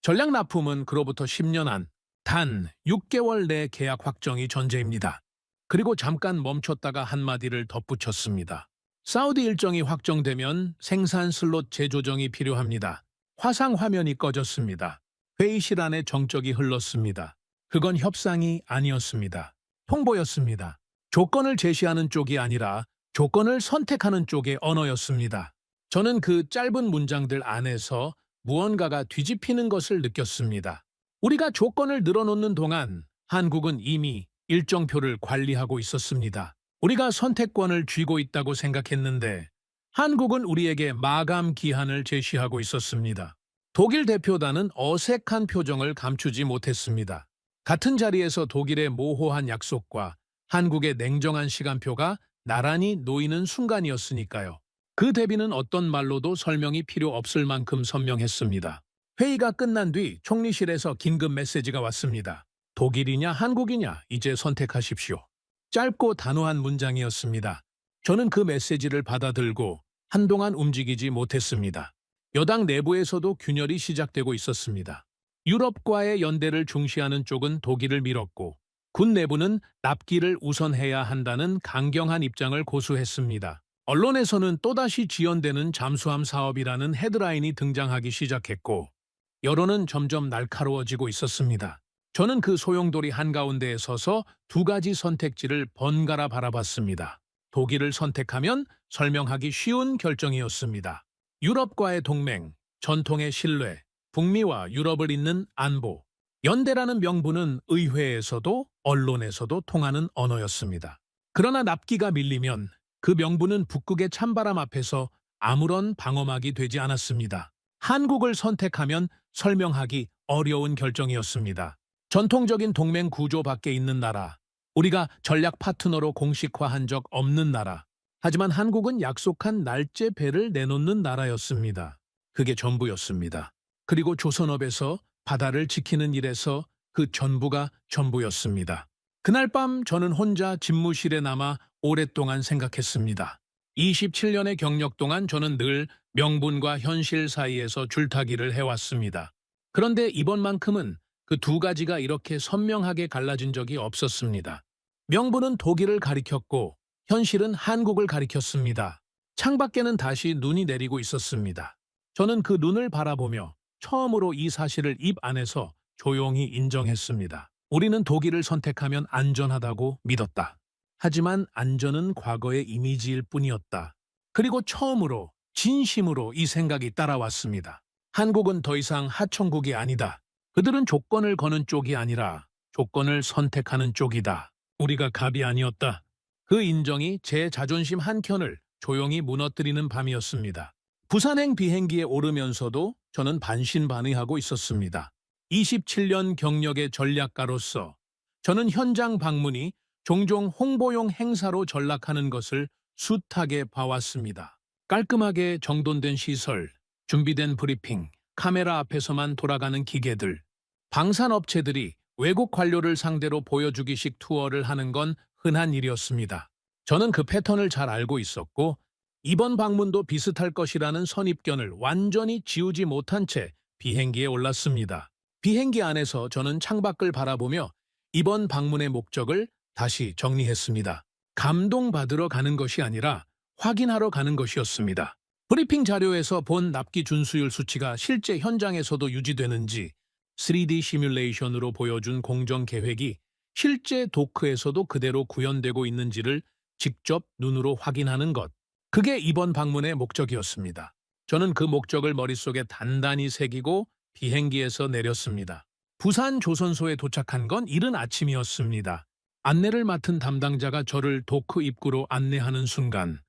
Speaker 1: 전략 납품은 그로부터 10년 안, 단 6개월 내 계약 확정이 전제입니다. 그리고 잠깐 멈췄다가 한마디를 덧붙였습니다. 사우디 일정이 확정되면 생산 슬롯 재조정이 필요합니다. 화상 화면이 꺼졌습니다. 회의실 안에 정적이 흘렀습니다. 그건 협상이 아니었습니다. 통보였습니다. 조건을 제시하는 쪽이 아니라 조건을 선택하는 쪽의 언어였습니다. 저는 그 짧은 문장들 안에서 무언가가 뒤집히는 것을 느꼈습니다. 우리가 조건을 늘어놓는 동안 한국은 이미 일정표를 관리하고 있었습니다. 우리가 선택권을 쥐고 있다고 생각했는데 한국은 우리에게 마감 기한을 제시하고 있었습니다. 독일 대표단은 어색한 표정을 감추지 못했습니다. 같은 자리에서 독일의 모호한 약속과 한국의 냉정한 시간표가 나란히 놓이는 순간이었으니까요. 그 대비는 어떤 말로도 설명이 필요 없을 만큼 선명했습니다. 회의가 끝난 뒤 총리실에서 긴급 메시지가 왔습니다. 독일이냐 한국이냐 이제 선택하십시오. 짧고 단호한 문장이었습니다. 저는 그 메시지를 받아들고 한동안 움직이지 못했습니다. 여당 내부에서도 균열이 시작되고 있었습니다. 유럽과의 연대를 중시하는 쪽은 독일을 밀었고 군 내부는 납기를 우선해야 한다는 강경한 입장을 고수했습니다. 언론에서는 또다시 지연되는 잠수함 사업이라는 헤드라인이 등장하기 시작했고 여론은 점점 날카로워지고 있었습니다. 저는 그 소용돌이 한가운데에 서서 두 가지 선택지를 번갈아 바라봤습니다. 독일을 선택하면 설명하기 쉬운 결정이었습니다. 유럽과의 동맹, 전통의 신뢰, 북미와 유럽을 잇는 안보, 연대라는 명분은 의회에서도 언론에서도 통하는 언어였습니다. 그러나 납기가 밀리면 그 명분은 북극의 찬바람 앞에서 아무런 방어막이 되지 않았습니다. 한국을 선택하면 설명하기 어려운 결정이었습니다. 전통적인 동맹 구조 밖에 있는 나라, 우리가 전략 파트너로 공식화한 적 없는 나라, 하지만 한국은 약속한 날짜 배를 내놓는 나라였습니다. 그게 전부였습니다. 그리고 조선업에서 바다를 지키는 일에서 그 전부가 전부였습니다. 그날 밤 저는 혼자 집무실에 남아 오랫동안 생각했습니다. 27년의 경력 동안 저는 늘 명분과 현실 사이에서 줄타기를 해왔습니다. 그런데 이번만큼은 그 두 가지가 이렇게 선명하게 갈라진 적이 없었습니다. 명분은 독일을 가리켰고 현실은 한국을 가리켰습니다. 창밖에는 다시 눈이 내리고 있었습니다. 저는 그 눈을 바라보며 처음으로 이 사실을 입 안에서 조용히 인정했습니다. 우리는 독일을 선택하면 안전하다고 믿었다. 하지만 안전은 과거의 이미지일 뿐이었다. 그리고 처음으로 진심으로 이 생각이 따라왔습니다. 한국은 더 이상 하청국이 아니다. 그들은 조건을 거는 쪽이 아니라 조건을 선택하는 쪽이다. 우리가 갑이 아니었다. 그 인정이 제 자존심 한켠을 조용히 무너뜨리는 밤이었습니다. 부산행 비행기에 오르면서도 저는 반신반의하고 있었습니다. 27년 경력의 전략가로서 저는 현장 방문이 종종 홍보용 행사로 전락하는 것을 숱하게 봐왔습니다. 깔끔하게 정돈된 시설, 준비된 브리핑, 카메라 앞에서만 돌아가는 기계들, 방산업체들이 외국 관료를 상대로 보여주기식 투어를 하는 건 흔한 일이었습니다. 저는 그 패턴을 잘 알고 있었고 이번 방문도 비슷할 것이라는 선입견을 완전히 지우지 못한 채 비행기에 올랐습니다. 비행기 안에서 저는 창밖을 바라보며 이번 방문의 목적을 다시 정리했습니다. 감동받으러 가는 것이 아니라 확인하러 가는 것이었습니다. 브리핑 자료에서 본 납기 준수율 수치가 실제 현장에서도 유지되는지 3D 시뮬레이션으로 보여준 공정 계획이 실제 도크에서도 그대로 구현되고 있는지를 직접 눈으로 확인하는 것. 그게 이번 방문의 목적이었습니다. 저는 그 목적을 머릿속에 단단히 새기고 비행기에서 내렸습니다. 부산 조선소에 도착한 건 이른 아침이었습니다. 안내를 맡은 담당자가 저를 도크 입구로 안내하는 순간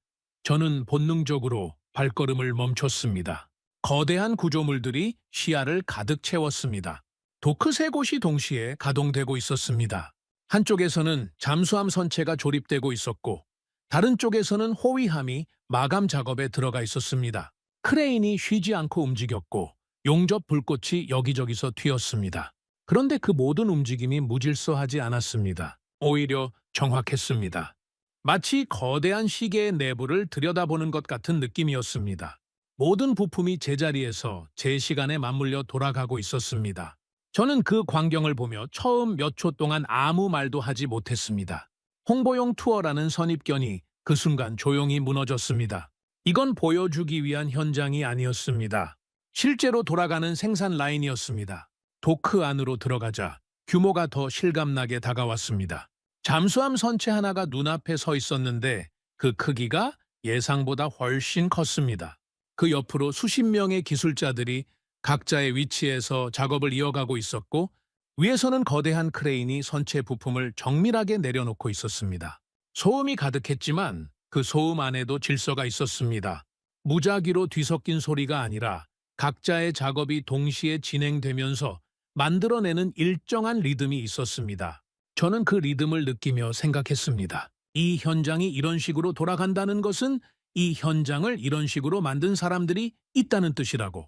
Speaker 1: 저는 본능적으로 발걸음을 멈췄습니다. 거대한 구조물들이 시야를 가득 채웠습니다. 도크 세 곳이 동시에 가동되고 있었습니다. 한쪽에서는 잠수함 선체가 조립되고 있었고 다른 쪽에서는 호위함이 마감 작업에 들어가 있었습니다. 크레인이 쉬지 않고 움직였고 용접 불꽃이 여기저기서 튀었습니다. 그런데 그 모든 움직임이 무질서하지 않았습니다. 오히려 정확했습니다. 마치 거대한 시계의 내부를 들여다보는 것 같은 느낌이었습니다. 모든 부품이 제자리에서 제 시간에 맞물려 돌아가고 있었습니다. 저는 그 광경을 보며 처음 몇 초 동안 아무 말도 하지 못했습니다. 홍보용 투어라는 선입견이 그 순간 조용히 무너졌습니다. 이건 보여주기 위한 현장이 아니었습니다. 실제로 돌아가는 생산 라인이었습니다. 도크 안으로 들어가자 규모가 더 실감나게 다가왔습니다. 잠수함 선체 하나가 눈앞에 서 있었는데 그 크기가 예상보다 훨씬 컸습니다. 그 옆으로 수십 명의 기술자들이 각자의 위치에서 작업을 이어가고 있었고 위에서는 거대한 크레인이 선체 부품을 정밀하게 내려놓고 있었습니다. 소음이 가득했지만 그 소음 안에도 질서가 있었습니다. 무작위로 뒤섞인 소리가 아니라 각자의 작업이 동시에 진행되면서 만들어내는 일정한 리듬이 있었습니다. 저는 그 리듬을 느끼며 생각했습니다. 이 현장이 이런 식으로 돌아간다는 것은 이 현장을 이런 식으로 만든 사람들이 있다는 뜻이라고.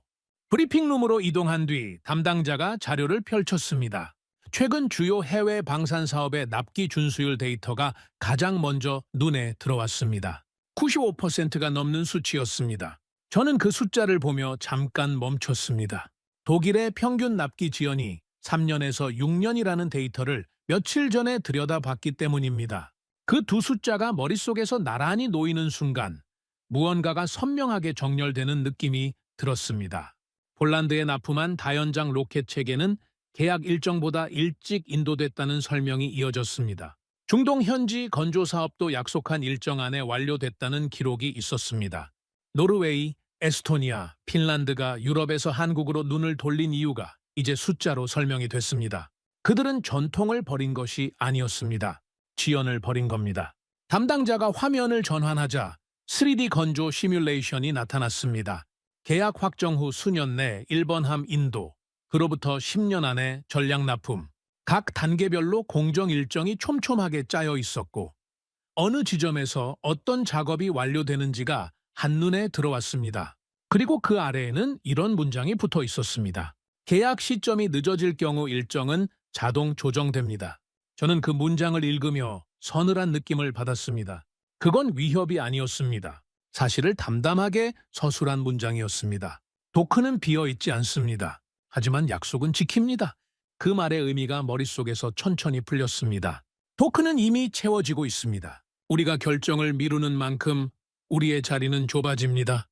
Speaker 1: 브리핑룸으로 이동한 뒤 담당자가 자료를 펼쳤습니다. 최근 주요 해외 방산 사업의 납기 준수율 데이터가 가장 먼저 눈에 들어왔습니다. 95%가 넘는 수치였습니다. 저는 그 숫자를 보며 잠깐 멈췄습니다. 독일의 평균 납기 지연이 3년에서 6년이라는 데이터를 며칠 전에 들여다봤기 때문입니다. 그 두 숫자가 머릿속에서 나란히 놓이는 순간 무언가가 선명하게 정렬되는 느낌이 들었습니다. 폴란드에 납품한 다연장 로켓 체계는 계약 일정보다 일찍 인도됐다는 설명이 이어졌습니다. 중동 현지 건조 사업도 약속한 일정 안에 완료됐다는 기록이 있었습니다. 노르웨이, 에스토니아, 핀란드가 유럽에서 한국으로 눈을 돌린 이유가 이제 숫자로 설명이 됐습니다. 그들은 전통을 버린 것이 아니었습니다. 지연을 버린 겁니다. 담당자가 화면을 전환하자 3D 건조 시뮬레이션이 나타났습니다. 계약 확정 후 수년 내 1번 함 인도, 그로부터 10년 안에 전략 납품, 각 단계별로 공정 일정이 촘촘하게 짜여 있었고 어느 지점에서 어떤 작업이 완료되는지가 한눈에 들어왔습니다. 그리고 그 아래에는 이런 문장이 붙어 있었습니다. 계약 시점이 늦어질 경우 일정은 자동 조정됩니다. 저는 그 문장을 읽으며 서늘한 느낌을 받았습니다. 그건 위협이 아니었습니다. 사실을 담담하게 서술한 문장이었습니다. 도크는 비어있지 않습니다. 하지만 약속은 지킵니다. 그 말의 의미가 머릿속에서 천천히 풀렸습니다. 도크는 이미 채워지고 있습니다. 우리가 결정을 미루는 만큼 우리의 자리는 좁아집니다.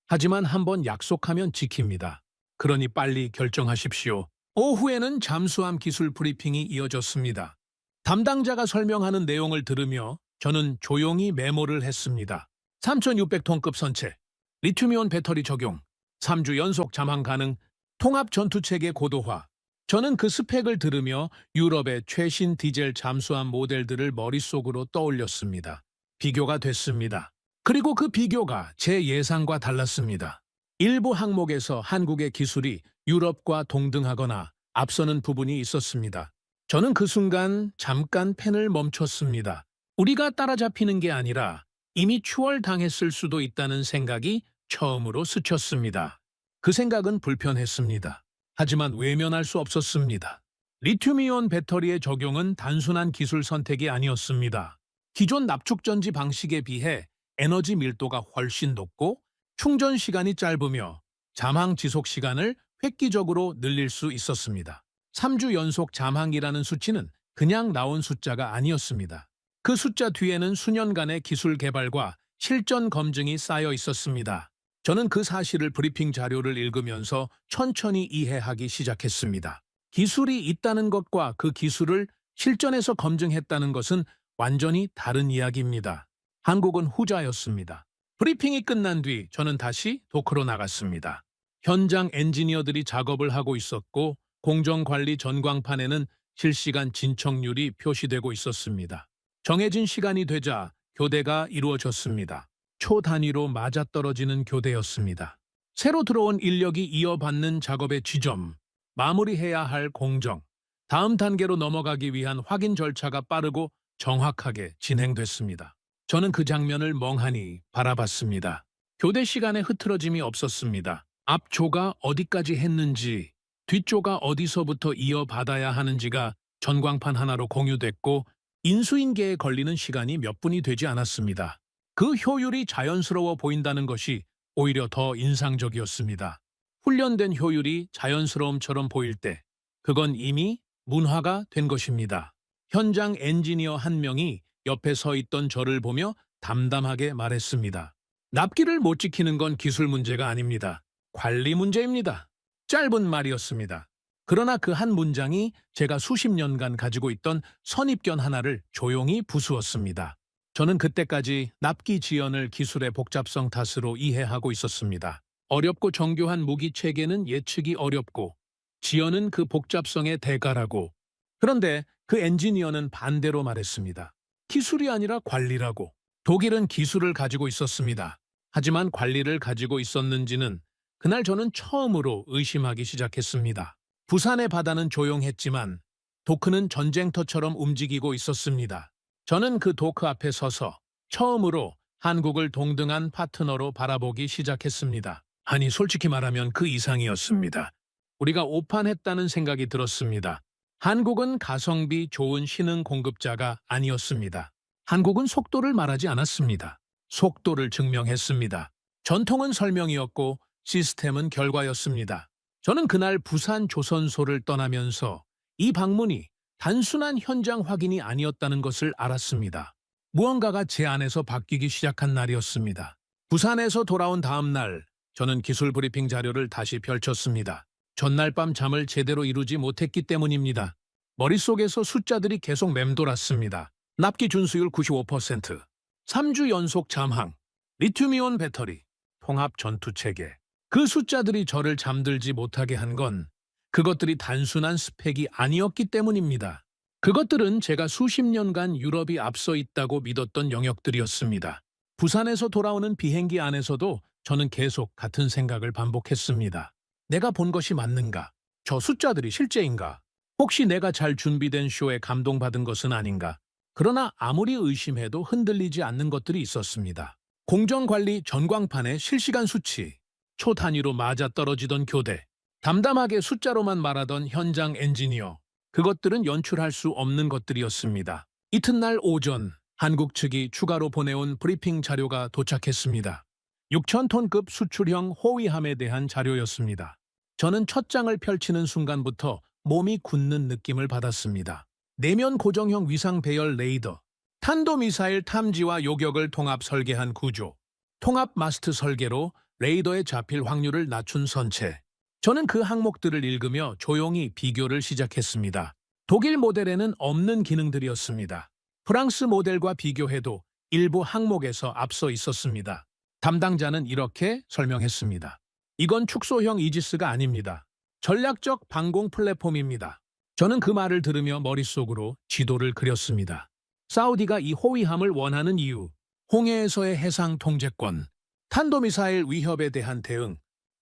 Speaker 1: 하지만 한번 약속하면 지킵니다. 그러니 빨리 결정하십시오. 오후에는 잠수함 기술 브리핑이 이어졌습니다. 담당자가 설명하는 내용을 들으며 저는 조용히 메모를 했습니다. 3600톤급 선체, 리튬이온 배터리 적용, 3주 연속 잠항 가능, 통합 전투체계 고도화. 저는 그 스펙을 들으며 유럽의 최신 디젤 잠수함 모델들을 머릿속으로 떠올렸습니다. 비교가 됐습니다. 그리고 그 비교가 제 예상과 달랐습니다. 일부 항목에서 한국의 기술이 유럽과 동등하거나 앞서는 부분이 있었습니다. 저는 그 순간 잠깐 펜을 멈췄습니다. 우리가 따라잡히는 게 아니라 이미 추월당했을 수도 있다는 생각이 처음으로 스쳤습니다. 그 생각은 불편했습니다. 하지만 외면할 수 없었습니다. 리튬이온 배터리의 적용은 단순한 기술 선택이 아니었습니다. 기존 납축전지 방식에 비해 에너지 밀도가 훨씬 높고 충전 시간이 짧으며 잠항 지속 시간을 획기적으로 늘릴 수 있었습니다. 3주 연속 잠항이라는 수치는 그냥 나온 숫자가 아니었습니다. 그 숫자 뒤에는 수년간의 기술 개발과 실전 검증이 쌓여 있었습니다. 저는 그 사실을 브리핑 자료를 읽으면서 천천히 이해하기 시작했습니다. 기술이 있다는 것과 그 기술을 실전에서 검증했다는 것은 완전히 다른 이야기입니다. 한국은 후자였습니다. 브리핑이 끝난 뒤 저는 다시 도크로 나갔습니다. 현장 엔지니어들이 작업을 하고 있었고 공정관리 전광판에는 실시간 진척률이 표시되고 있었습니다. 정해진 시간이 되자 교대가 이루어졌습니다. 초 단위로 맞아떨어지는 교대였습니다. 새로 들어온 인력이 이어받는 작업의 지점, 마무리해야 할 공정, 다음 단계로 넘어가기 위한 확인 절차가 빠르고 정확하게 진행됐습니다. 저는 그 장면을 멍하니 바라봤습니다. 교대 시간에 흐트러짐이 없었습니다. 앞조가 어디까지 했는지, 뒷조가 어디서부터 이어받아야 하는지가 전광판 하나로 공유됐고 인수인계에 걸리는 시간이 몇 분이 되지 않았습니다. 그 효율이 자연스러워 보인다는 것이 오히려 더 인상적이었습니다. 훈련된 효율이 자연스러움처럼 보일 때 그건 이미 문화가 된 것입니다. 현장 엔지니어 한 명이 옆에 서 있던 저를 보며 담담하게 말했습니다. 납기를 못 지키는 건 기술 문제가 아닙니다. 관리 문제입니다. 짧은 말이었습니다. 그러나 그 한 문장이 제가 수십 년간 가지고 있던 선입견 하나를 조용히 부수었습니다. 저는 그때까지 납기 지연을 기술의 복잡성 탓으로 이해하고 있었습니다. 어렵고 정교한 무기 체계는 예측이 어렵고 지연은 그 복잡성의 대가라고. 그런데 그 엔지니어는 반대로 말했습니다. 기술이 아니라 관리라고. 독일은 기술을 가지고 있었습니다. 하지만 관리를 가지고 있었는지는 그날 저는 처음으로 의심하기 시작했습니다. 부산의 바다는 조용했지만 도크는 전쟁터처럼 움직이고 있었습니다. 저는 그 도크 앞에 서서 처음으로 한국을 동등한 파트너로 바라보기 시작했습니다. 아니, 솔직히 말하면 그 이상이었습니다. 우리가 오판했다는 생각이 들었습니다. 한국은 가성비 좋은 신흥 공급자가 아니었습니다. 한국은 속도를 말하지 않았습니다. 속도를 증명했습니다. 전통은 설명이었고 시스템은 결과였습니다. 저는 그날 부산 조선소를 떠나면서 이 방문이 단순한 현장 확인이 아니었다는 것을 알았습니다. 무언가가 제 안에서 바뀌기 시작한 날이었습니다. 부산에서 돌아온 다음 날, 저는 기술 브리핑 자료를 다시 펼쳤습니다. 전날 밤 잠을 제대로 이루지 못했기 때문입니다. 머릿속에서 숫자들이 계속 맴돌았습니다. 납기 준수율 95%, 3주 연속 잠항, 리튬이온 배터리, 통합 전투체계. 그 숫자들이 저를 잠들지 못하게 한 건 그것들이 단순한 스펙이 아니었기 때문입니다. 그것들은 제가 수십 년간 유럽이 앞서 있다고 믿었던 영역들이었습니다. 부산에서 돌아오는 비행기 안에서도 저는 계속 같은 생각을 반복했습니다. 내가 본 것이 맞는가? 저 숫자들이 실제인가? 혹시 내가 잘 준비된 쇼에 감동받은 것은 아닌가? 그러나 아무리 의심해도 흔들리지 않는 것들이 있었습니다. 공정관리 전광판의 실시간 수치, 초 단위로 맞아떨어지던 교대, 담담하게 숫자로만 말하던 현장 엔지니어, 그것들은 연출할 수 없는 것들이었습니다. 이튿날 오전, 한국 측이 추가로 보내온 브리핑 자료가 도착했습니다. 6,000톤급 수출형 호위함에 대한 자료였습니다. 저는 첫 장을 펼치는 순간부터 몸이 굳는 느낌을 받았습니다. 내면 고정형 위상 배열 레이더, 탄도미사일 탐지와 요격을 통합 설계한 구조, 통합 마스트 설계로 레이더에 잡힐 확률을 낮춘 선체. 저는 그 항목들을 읽으며 조용히 비교를 시작했습니다. 독일 모델에는 없는 기능들이었습니다. 프랑스 모델과 비교해도 일부 항목에서 앞서 있었습니다. 담당자는 이렇게 설명했습니다. 이건 축소형 이지스가 아닙니다. 전략적 방공 플랫폼입니다. 저는 그 말을 들으며 머릿속으로 지도를 그렸습니다. 사우디가 이 호위함을 원하는 이유, 홍해에서의 해상 통제권, 탄도미사일 위협에 대한 대응,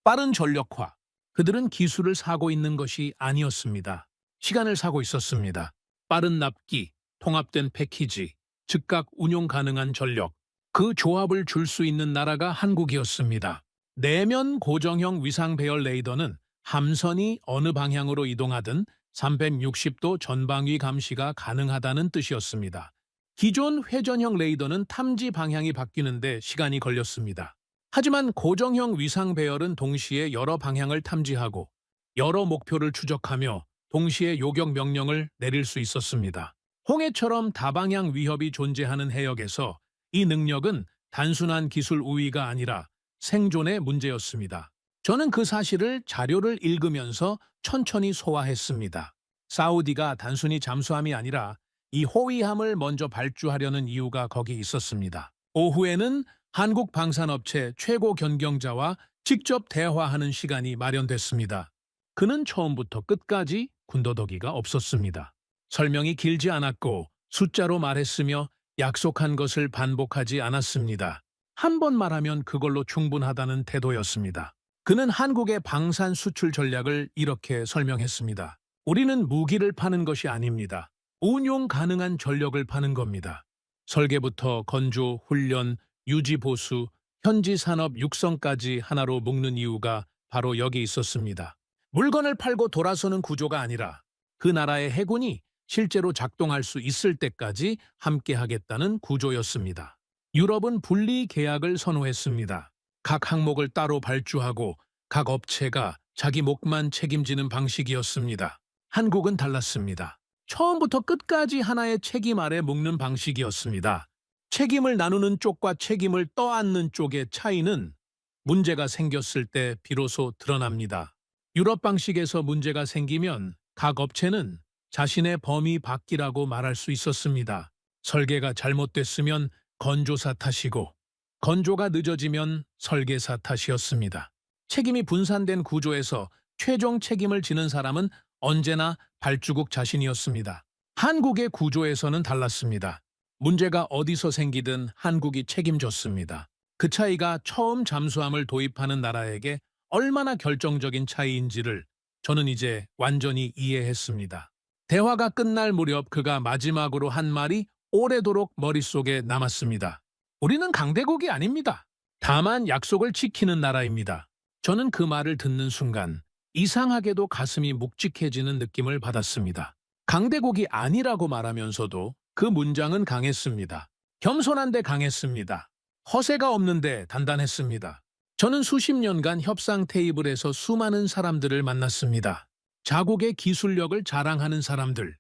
Speaker 1: 빠른 전력화. 그들은 기술을 사고 있는 것이 아니었습니다. 시간을 사고 있었습니다. 빠른 납기, 통합된 패키지, 즉각 운용 가능한 전력. 그 조합을 줄 수 있는 나라가 한국이었습니다. 내면 고정형 위상 배열 레이더는 함선이 어느 방향으로 이동하든 360도 전방위 감시가 가능하다는 뜻이었습니다. 기존 회전형 레이더는 탐지 방향이 바뀌는데 시간이 걸렸습니다. 하지만 고정형 위상 배열은 동시에 여러 방향을 탐지하고 여러 목표를 추적하며 동시에 요격 명령을 내릴 수 있었습니다. 홍해처럼 다방향 위협이 존재하는 해역에서 이 능력은 단순한 기술 우위가 아니라 생존의 문제였습니다. 저는 그 사실을 자료를 읽으면서 천천히 소화했습니다. 사우디가 단순히 잠수함이 아니라 이 호위함을 먼저 발주하려는 이유가 거기 있었습니다. 오후에는 한국 방산업체 최고 경영자와 직접 대화하는 시간이 마련됐습니다. 그는 처음부터 끝까지 군더더기가 없었습니다. 설명이 길지 않았고 숫자로 말했으며 약속한 것을 반복하지 않았습니다. 한 번 말하면 그걸로 충분하다는 태도였습니다. 그는 한국의 방산 수출 전략을 이렇게 설명했습니다. 우리는 무기를 파는 것이 아닙니다. 운용 가능한 전력을 파는 겁니다. 설계부터 건조, 훈련, 유지 보수, 현지 산업 육성까지 하나로 묶는 이유가 바로 여기 있었습니다. 물건을 팔고 돌아서는 구조가 아니라 그 나라의 해군이 실제로 작동할 수 있을 때까지 함께 하겠다는 구조였습니다. 유럽은 분리 계약을 선호했습니다. 각 항목을 따로 발주하고 각 업체가 자기 몫만 책임지는 방식이었습니다. 한국은 달랐습니다. 처음부터 끝까지 하나의 책임 아래 묶는 방식이었습니다. 책임을 나누는 쪽과 책임을 떠안는 쪽의 차이는 문제가 생겼을 때 비로소 드러납니다. 유럽 방식에서 문제가 생기면 각 업체는 자신의 범위 밖이라고 말할 수 있었습니다. 설계가 잘못됐으면 건조사 탓이고 건조가 늦어지면 설계사 탓이었습니다. 책임이 분산된 구조에서 최종 책임을 지는 사람은 언제나 발주국 자신이었습니다. 한국의 구조에서는 달랐습니다. 문제가 어디서 생기든 한국이 책임졌습니다. 그 차이가 처음 잠수함을 도입하는 나라에게 얼마나 결정적인 차이인지를 저는 이제 완전히 이해했습니다. 대화가 끝날 무렵 그가 마지막으로 한 말이 오래도록 머릿속에 남았습니다. 우리는 강대국이 아닙니다. 다만 약속을 지키는 나라입니다. 저는 그 말을 듣는 순간 이상하게도 가슴이 묵직해지는 느낌을 받았습니다. 강대국이 아니라고 말하면서도 그 문장은 강했습니다. 겸손한데 강했습니다. 허세가 없는데 단단했습니다. 저는 수십 년간 협상 테이블에서 수많은 사람들을 만났습니다. 자국의 기술력을 자랑하는 사람들,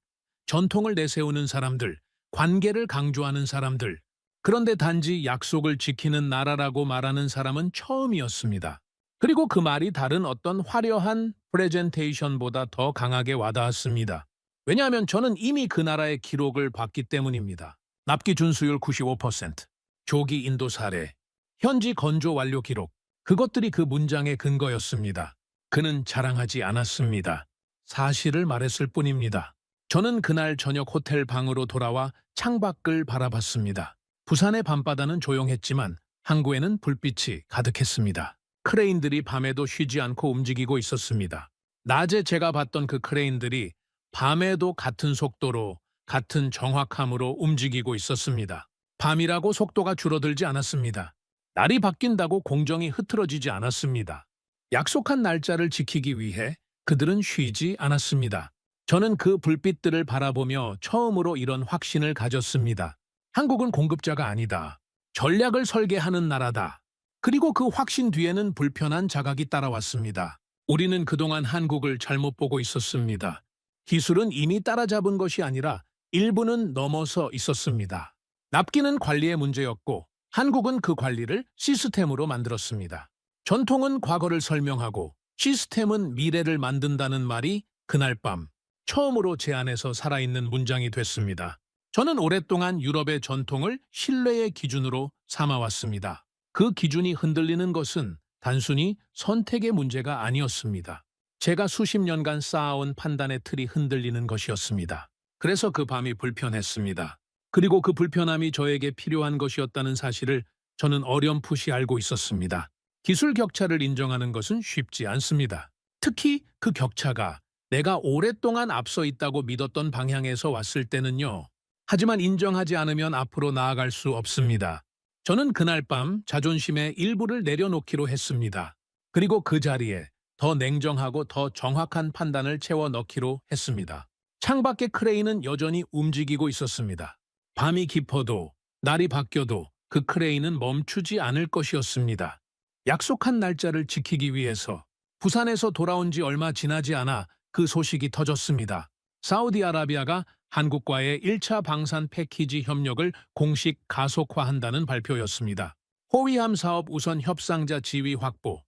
Speaker 1: 전통을 내세우는 사람들, 관계를 강조하는 사람들, 그런데 단지 약속을 지키는 나라라고 말하는 사람은 처음이었습니다. 그리고 그 말이 다른 어떤 화려한 프레젠테이션보다 더 강하게 와닿았습니다. 왜냐하면 저는 이미 그 나라의 기록을 봤기 때문입니다. 납기 준수율 95%, 조기 인도 사례, 현지 건조 완료 기록, 그것들이 그 문장의 근거였습니다. 그는 자랑하지 않았습니다. 사실을 말했을 뿐입니다. 저는 그날 저녁 호텔 방으로 돌아와 창밖을 바라봤습니다. 부산의 밤바다는 조용했지만 항구에는 불빛이 가득했습니다. 크레인들이 밤에도 쉬지 않고 움직이고 있었습니다. 낮에 제가 봤던 그 크레인들이 밤에도 같은 속도로, 같은 정확함으로 움직이고 있었습니다. 밤이라고 속도가 줄어들지 않았습니다. 날이 바뀐다고 공정이 흐트러지지 않았습니다. 약속한 날짜를 지키기 위해 그들은 쉬지 않았습니다. 저는 그 불빛들을 바라보며 처음으로 이런 확신을 가졌습니다. 한국은 공급자가 아니다. 전략을 설계하는 나라다. 그리고 그 확신 뒤에는 불편한 자각이 따라왔습니다. 우리는 그동안 한국을 잘못 보고 있었습니다. 기술은 이미 따라잡은 것이 아니라 일부는 넘어서 있었습니다. 납기는 관리의 문제였고 한국은 그 관리를 시스템으로 만들었습니다. 전통은 과거를 설명하고 시스템은 미래를 만든다는 말이 그날 밤 처음으로 제 안에서 살아있는 문장이 됐습니다. 저는 오랫동안 유럽의 전통을 신뢰의 기준으로 삼아왔습니다. 그 기준이 흔들리는 것은 단순히 선택의 문제가 아니었습니다. 제가 수십 년간 쌓아온 판단의 틀이 흔들리는 것이었습니다. 그래서 그 밤이 불편했습니다. 그리고 그 불편함이 저에게 필요한 것이었다는 사실을 저는 어렴풋이 알고 있었습니다. 기술 격차를 인정하는 것은 쉽지 않습니다. 특히 그 격차가 내가 오랫동안 앞서 있다고 믿었던 방향에서 왔을 때는요. 하지만 인정하지 않으면 앞으로 나아갈 수 없습니다. 저는 그날 밤 자존심의 일부를 내려놓기로 했습니다. 그리고 그 자리에 더 냉정하고 더 정확한 판단을 채워 넣기로 했습니다. 창밖의 크레인은 여전히 움직이고 있었습니다. 밤이 깊어도 날이 바뀌어도 그 크레인은 멈추지 않을 것이었습니다. 약속한 날짜를 지키기 위해서 부산에서 돌아온 지 얼마 지나지 않아 그 소식이 터졌습니다. 사우디아라비아가 한국과의 1차 방산 패키지 협력을 공식 가속화한다는 발표였습니다. 호위함 사업 우선 협상자 지위 확보,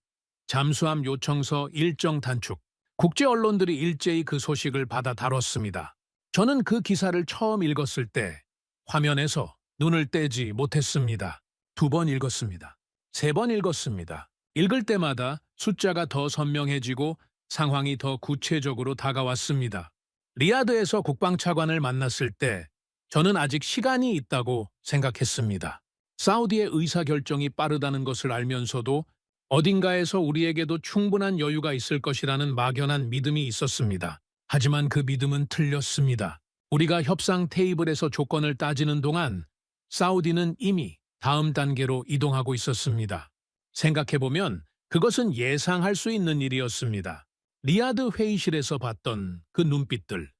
Speaker 1: 잠수함 요청서 일정 단축, 국제 언론들이 일제히 그 소식을 받아 다뤘습니다. 저는 그 기사를 처음 읽었을 때 화면에서 눈을 떼지 못했습니다. 2번 읽었습니다. 3번 읽었습니다. 읽을 때마다 숫자가 더 선명해지고 상황이 더 구체적으로 다가왔습니다. 리야드에서 국방차관을 만났을 때 저는 아직 시간이 있다고 생각했습니다. 사우디의 의사결정이 빠르다는 것을 알면서도 어딘가에서 우리에게도 충분한 여유가 있을 것이라는 막연한 믿음이 있었습니다. 하지만 그 믿음은 틀렸습니다. 우리가 협상 테이블에서 조건을 따지는 동안 사우디는 이미 다음 단계로 이동하고 있었습니다. 생각해보면 그것은 예상할 수 있는 일이었습니다. 리야드 회의실에서 봤던 그 눈빛들,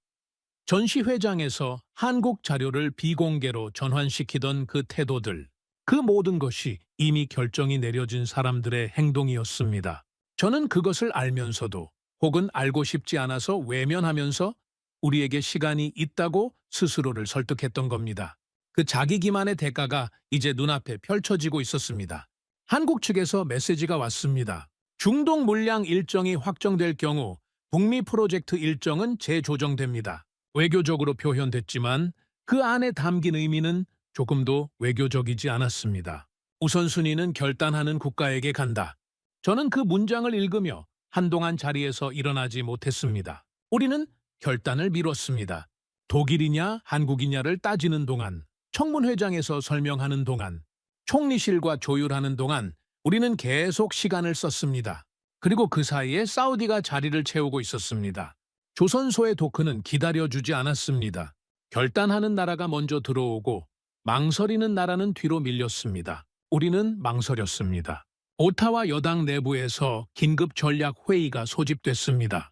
Speaker 1: 전시회장에서 한국 자료를 비공개로 전환시키던 그 태도들, 그 모든 것이 이미 결정이 내려진 사람들의 행동이었습니다. 저는 그것을 알면서도 혹은 알고 싶지 않아서 외면하면서 우리에게 시간이 있다고 스스로를 설득했던 겁니다. 그 자기 기만의 대가가 이제 눈앞에 펼쳐지고 있었습니다. 한국 측에서 메시지가 왔습니다. 중동 물량 일정이 확정될 경우 북미 프로젝트 일정은 재조정됩니다. 외교적으로 표현됐지만 그 안에 담긴 의미는 조금도 외교적이지 않았습니다. 우선순위는 결단하는 국가에게 간다. 저는 그 문장을 읽으며 한동안 자리에서 일어나지 못했습니다. 우리는 결단을 미뤘습니다. 독일이냐 한국이냐를 따지는 동안, 청문회장에서 설명하는 동안, 총리실과 조율하는 동안 우리는 계속 시간을 썼습니다. 그리고 그 사이에 사우디가 자리를 채우고 있었습니다. 조선소의 도크는 기다려주지 않았습니다. 결단하는 나라가 먼저 들어오고 망설이는 나라는 뒤로 밀렸습니다. 우리는 망설였습니다. 오타와 여당 내부에서 긴급 전략 회의가 소집됐습니다.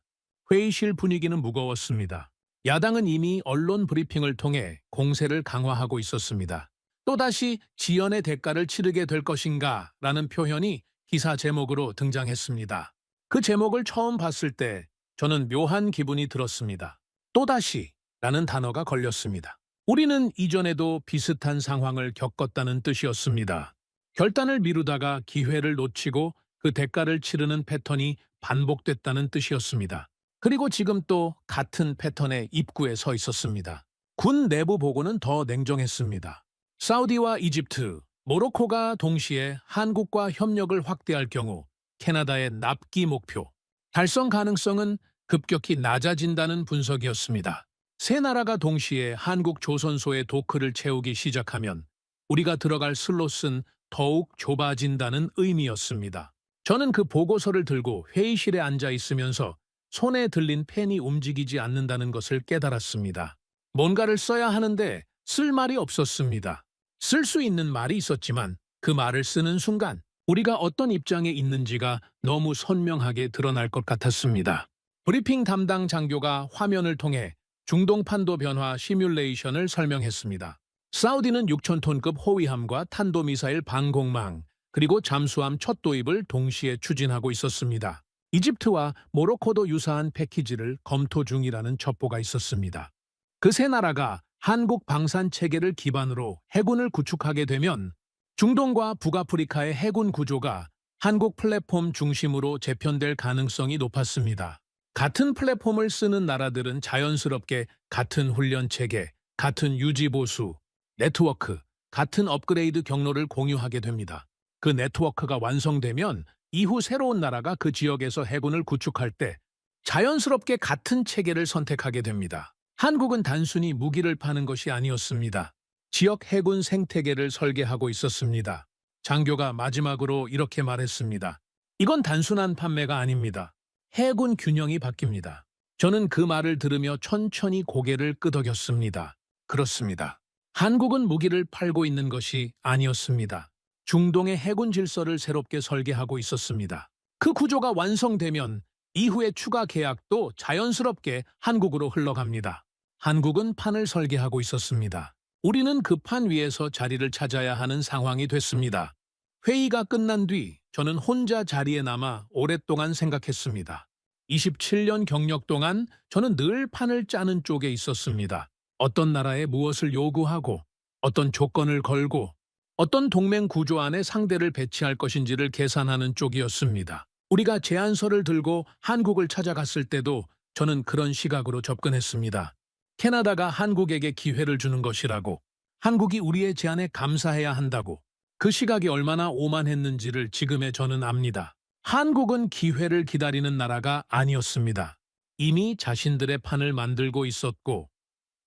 Speaker 1: 회의실 분위기는 무거웠습니다. 야당은 이미 언론 브리핑을 통해 공세를 강화하고 있었습니다. 또다시 지연의 대가를 치르게 될 것인가 라는 표현이 기사 제목으로 등장했습니다. 그 제목을 처음 봤을 때 저는 묘한 기분이 들었습니다. 또다시 라는 단어가 걸렸습니다. 우리는 이전에도 비슷한 상황을 겪었다는 뜻이었습니다. 결단을 미루다가 기회를 놓치고 그 대가를 치르는 패턴이 반복됐다는 뜻이었습니다. 그리고 지금 또 같은 패턴의 입구에 서 있었습니다. 군 내부 보고는 더 냉정했습니다. 사우디와 이집트, 모로코가 동시에 한국과 협력을 확대할 경우 캐나다의 납기 목표, 달성 가능성은 급격히 낮아진다는 분석이었습니다. 세 나라가 동시에 한국 조선소의 도크를 채우기 시작하면 우리가 들어갈 슬롯은 더욱 좁아진다는 의미였습니다. 저는 그 보고서를 들고 회의실에 앉아 있으면서 손에 들린 펜이 움직이지 않는다는 것을 깨달았습니다. 뭔가를 써야 하는데 쓸 말이 없었습니다. 쓸 수 있는 말이 있었지만 그 말을 쓰는 순간 우리가 어떤 입장에 있는지가 너무 선명하게 드러날 것 같았습니다. 브리핑 담당 장교가 화면을 통해 중동 판도 변화 시뮬레이션을 설명했습니다. 사우디는 6,000톤급 호위함과 탄도미사일 방공망, 그리고 잠수함 첫 도입을 동시에 추진하고 있었습니다. 이집트와 모로코도 유사한 패키지를 검토 중이라는 첩보가 있었습니다. 그 세 나라가 한국 방산 체계를 기반으로 해군을 구축하게 되면 중동과 북아프리카의 해군 구조가 한국 플랫폼 중심으로 재편될 가능성이 높았습니다. 같은 플랫폼을 쓰는 나라들은 자연스럽게 같은 훈련 체계, 같은 유지 보수, 네트워크, 같은 업그레이드 경로를 공유하게 됩니다. 그 네트워크가 완성되면 이후 새로운 나라가 그 지역에서 해군을 구축할 때 자연스럽게 같은 체계를 선택하게 됩니다. 한국은 단순히 무기를 파는 것이 아니었습니다. 지역 해군 생태계를 설계하고 있었습니다. 장교가 마지막으로 이렇게 말했습니다. 이건 단순한 판매가 아닙니다. 해군 균형이 바뀝니다. 저는 그 말을 들으며 천천히 고개를 끄덕였습니다. 그렇습니다. 한국은 무기를 팔고 있는 것이 아니었습니다. 중동의 해군 질서를 새롭게 설계하고 있었습니다. 그 구조가 완성되면 이후의 추가 계약도 자연스럽게 한국으로 흘러갑니다. 한국은 판을 설계하고 있었습니다. 우리는 그 판 위에서 자리를 찾아야 하는 상황이 됐습니다. 회의가 끝난 뒤 저는 혼자 자리에 남아 오랫동안 생각했습니다. 27년 경력 동안 저는 늘 판을 짜는 쪽에 있었습니다. 어떤 나라에 무엇을 요구하고, 어떤 조건을 걸고, 어떤 동맹 구조 안에 상대를 배치할 것인지를 계산하는 쪽이었습니다. 우리가 제안서를 들고 한국을 찾아갔을 때도 저는 그런 시각으로 접근했습니다. 캐나다가 한국에게 기회를 주는 것이라고, 한국이 우리의 제안에 감사해야 한다고, 그 시각이 얼마나 오만했는지를 지금의 저는 압니다. 한국은 기회를 기다리는 나라가 아니었습니다. 이미 자신들의 판을 만들고 있었고,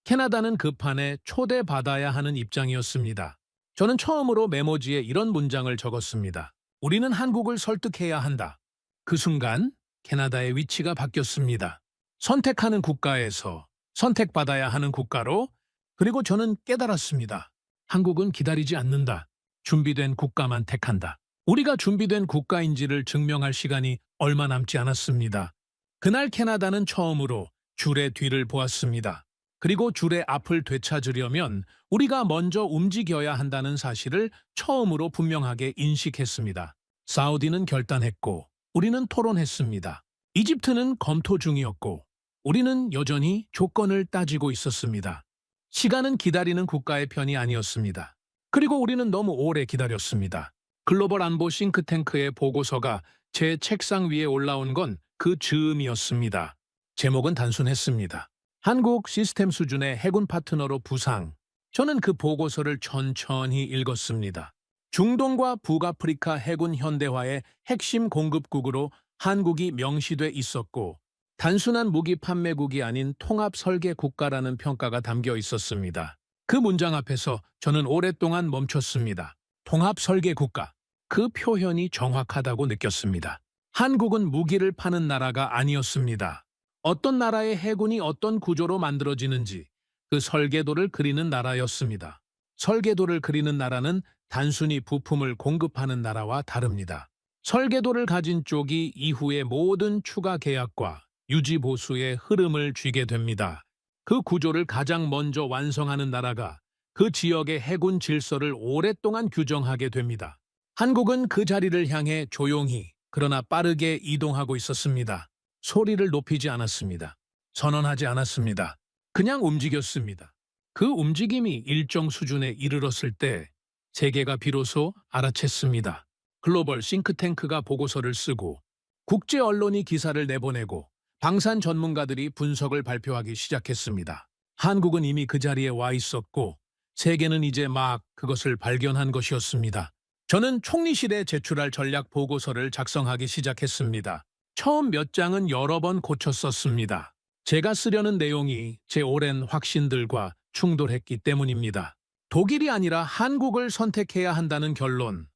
Speaker 1: 캐나다는 그 판에 초대받아야 하는 입장이었습니다. 저는 처음으로 메모지에 이런 문장을 적었습니다. 우리는 한국을 설득해야 한다. 그 순간 캐나다의 위치가 바뀌었습니다. 선택하는 국가에서 선택받아야 하는 국가로, 그리고 저는 깨달았습니다. 한국은 기다리지 않는다. 준비된 국가만 택한다. 우리가 준비된 국가인지를 증명할 시간이 얼마 남지 않았습니다. 그날 캐나다는 처음으로 줄의 뒤를 보았습니다. 그리고 줄의 앞을 되찾으려면 우리가 먼저 움직여야 한다는 사실을 처음으로 분명하게 인식했습니다. 사우디는 결단했고 우리는 토론했습니다. 이집트는 검토 중이었고 우리는 여전히 조건을 따지고 있었습니다. 시간은 기다리는 국가의 편이 아니었습니다. 그리고 우리는 너무 오래 기다렸습니다. 글로벌 안보 싱크탱크의 보고서가 제 책상 위에 올라온 건 그 즈음이었습니다. 제목은 단순했습니다. 한국 시스템 수준의 해군 파트너로 부상. 저는 그 보고서를 천천히 읽었습니다. 중동과 북아프리카 해군 현대화의 핵심 공급국으로 한국이 명시돼 있었고 단순한 무기 판매국이 아닌 통합 설계 국가라는 평가가 담겨 있었습니다. 그 문장 앞에서 저는 오랫동안 멈췄습니다. 통합 설계 국가. 그 표현이 정확하다고 느꼈습니다. 한국은 무기를 파는 나라가 아니었습니다. 어떤 나라의 해군이 어떤 구조로 만들어지는지 그 설계도를 그리는 나라였습니다. 설계도를 그리는 나라는 단순히 부품을 공급하는 나라와 다릅니다. 설계도를 가진 쪽이 이후의 모든 추가 계약과 유지 보수의 흐름을 쥐게 됩니다. 그 구조를 가장 먼저 완성하는 나라가 그 지역의 해군 질서를 오랫동안 규정하게 됩니다. 한국은 그 자리를 향해 조용히 그러나 빠르게 이동하고 있었습니다. 소리를 높이지 않았습니다. 선언하지 않았습니다. 그냥 움직였습니다. 그 움직임이 일정 수준에 이르렀을 때 세계가 비로소 알아챘습니다. 글로벌 싱크탱크가 보고서를 쓰고 국제 언론이 기사를 내보내고 방산 전문가들이 분석을 발표하기 시작했습니다. 한국은 이미 그 자리에 와 있었고 세계는 이제 막 그것을 발견한 것이었습니다. 저는 총리실에 제출할 전략 보고서를 작성하기 시작했습니다. 처음 몇 장은 여러 번 고쳤었습니다. 제가 쓰려는 내용이 제 오랜 확신들과 충돌했기 때문입니다. 독일이 아니라 한국을 선택해야 한다는 결론,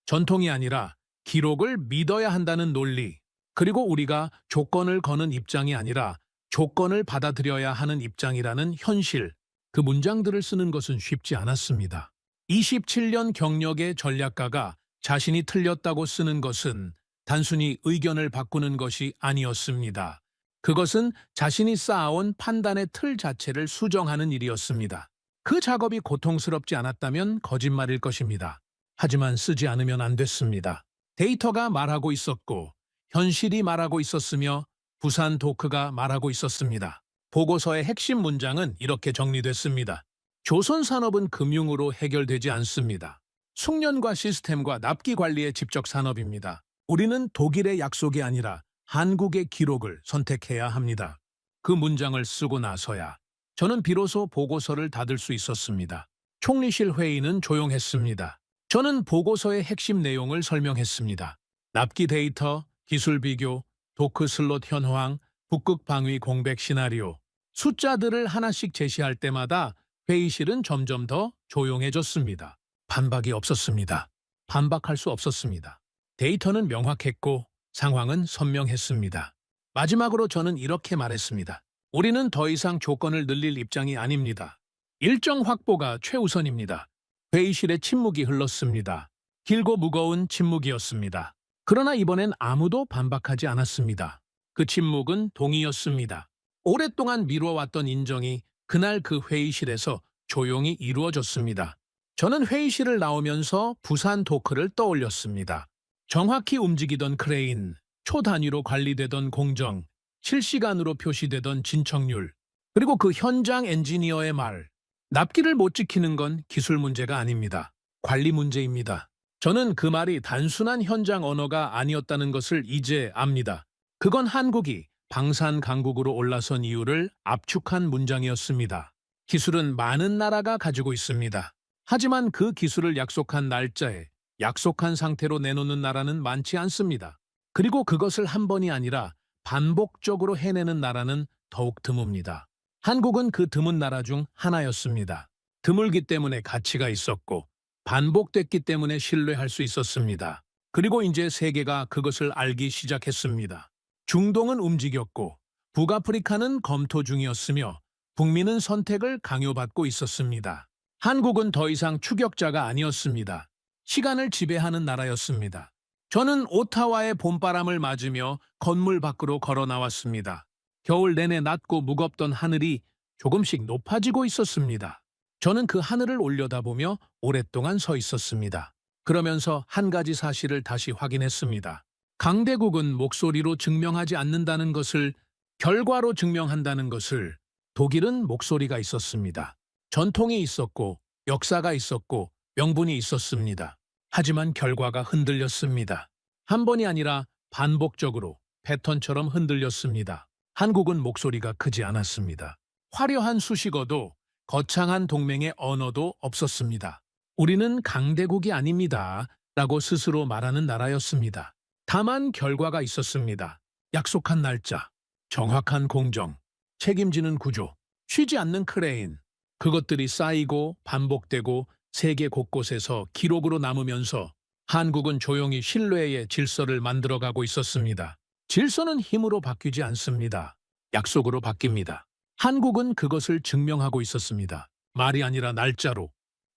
Speaker 1: 전통이 아니라 기록을 믿어야 한다는 논리, 그리고 우리가 조건을 거는 입장이 아니라 조건을 받아들여야 하는 입장이라는 현실, 그 문장들을 쓰는 것은 쉽지 않았습니다. 27년 경력의 전략가가 자신이 틀렸다고 쓰는 것은 단순히 의견을 바꾸는 것이 아니었습니다. 그것은 자신이 쌓아온 판단의 틀 자체를 수정하는 일이었습니다. 그 작업이 고통스럽지 않았다면 거짓말일 것입니다. 하지만 쓰지 않으면 안 됐습니다. 데이터가 말하고 있었고 현실이 말하고 있었으며 부산 도크가 말하고 있었습니다. 보고서의 핵심 문장은 이렇게 정리됐습니다. 조선 산업은 금융으로 해결되지 않습니다. 숙련과 시스템과 납기 관리의 직접 산업입니다. 우리는 독일의 약속이 아니라 한국의 기록을 선택해야 합니다. 그 문장을 쓰고 나서야 저는 비로소 보고서를 닫을 수 있었습니다. 총리실 회의는 조용했습니다. 저는 보고서의 핵심 내용을 설명했습니다. 납기 데이터, 기술 비교, 도크 슬롯 현황, 북극 방위 공백 시나리오, 숫자들을 하나씩 제시할 때마다 회의실은 점점 더 조용해졌습니다. 반박이 없었습니다. 반박할 수 없었습니다. 데이터는 명확했고 상황은 선명했습니다. 마지막으로 저는 이렇게 말했습니다. 우리는 더 이상 조건을 늘릴 입장이 아닙니다. 일정 확보가 최우선입니다. 회의실에 침묵이 흘렀습니다. 길고 무거운 침묵이었습니다. 그러나 이번엔 아무도 반박하지 않았습니다. 그 침묵은 동의였습니다. 오랫동안 미뤄왔던 인정이 그날 그 회의실에서 조용히 이루어졌습니다. 저는 회의실을 나오면서 부산 도크를 떠올렸습니다. 정확히 움직이던 크레인, 초단위로 관리되던 공정, 실시간으로 표시되던 진척률, 그리고 그 현장 엔지니어의 말. 납기를 못 지키는 건 기술 문제가 아닙니다. 관리 문제입니다. 저는 그 말이 단순한 현장 언어가 아니었다는 것을 이제 압니다. 그건 한국이 방산 강국으로 올라선 이유를 압축한 문장이었습니다. 기술은 많은 나라가 가지고 있습니다. 하지만 그 기술을 약속한 날짜에 약속한 상태로 내놓는 나라는 많지 않습니다. 그리고 그것을 한 번이 아니라 반복적으로 해내는 나라는 더욱 드뭅니다. 한국은 그 드문 나라 중 하나였습니다. 드물기 때문에 가치가 있었고 반복됐기 때문에 신뢰할 수 있었습니다. 그리고 이제 세계가 그것을 알기 시작했습니다. 중동은 움직였고 북아프리카는 검토 중이었으며 북미는 선택을 강요받고 있었습니다. 한국은 더 이상 추격자가 아니었습니다. 시간을 지배하는 나라였습니다. 저는 오타와의 봄바람을 맞으며 건물 밖으로 걸어 나왔습니다. 겨울 내내 낮고 무겁던 하늘이 조금씩 높아지고 있었습니다. 저는 그 하늘을 올려다보며 오랫동안 서 있었습니다. 그러면서 한 가지 사실을 다시 확인했습니다. 강대국은 목소리로 증명하지 않는다는 것을, 결과로 증명한다는 것을. 독일은 목소리가 있었습니다. 전통이 있었고 역사가 있었고 명분이 있었습니다. 하지만 결과가 흔들렸습니다. 한 번이 아니라 반복적으로 패턴처럼 흔들렸습니다. 한국은 목소리가 크지 않았습니다. 화려한 수식어도 거창한 동맹의 언어도 없었습니다. 우리는 강대국이 아닙니다. 라고 스스로 말하는 나라였습니다. 다만 결과가 있었습니다. 약속한 날짜, 정확한 공정, 책임지는 구조, 쉬지 않는 크레인. 그것들이 쌓이고 반복되고 세계 곳곳에서 기록으로 남으면서 한국은 조용히 신뢰의 질서를 만들어가고 있었습니다. 질서는 힘으로 바뀌지 않습니다. 약속으로 바뀝니다. 한국은 그것을 증명하고 있었습니다. 말이 아니라 날짜로,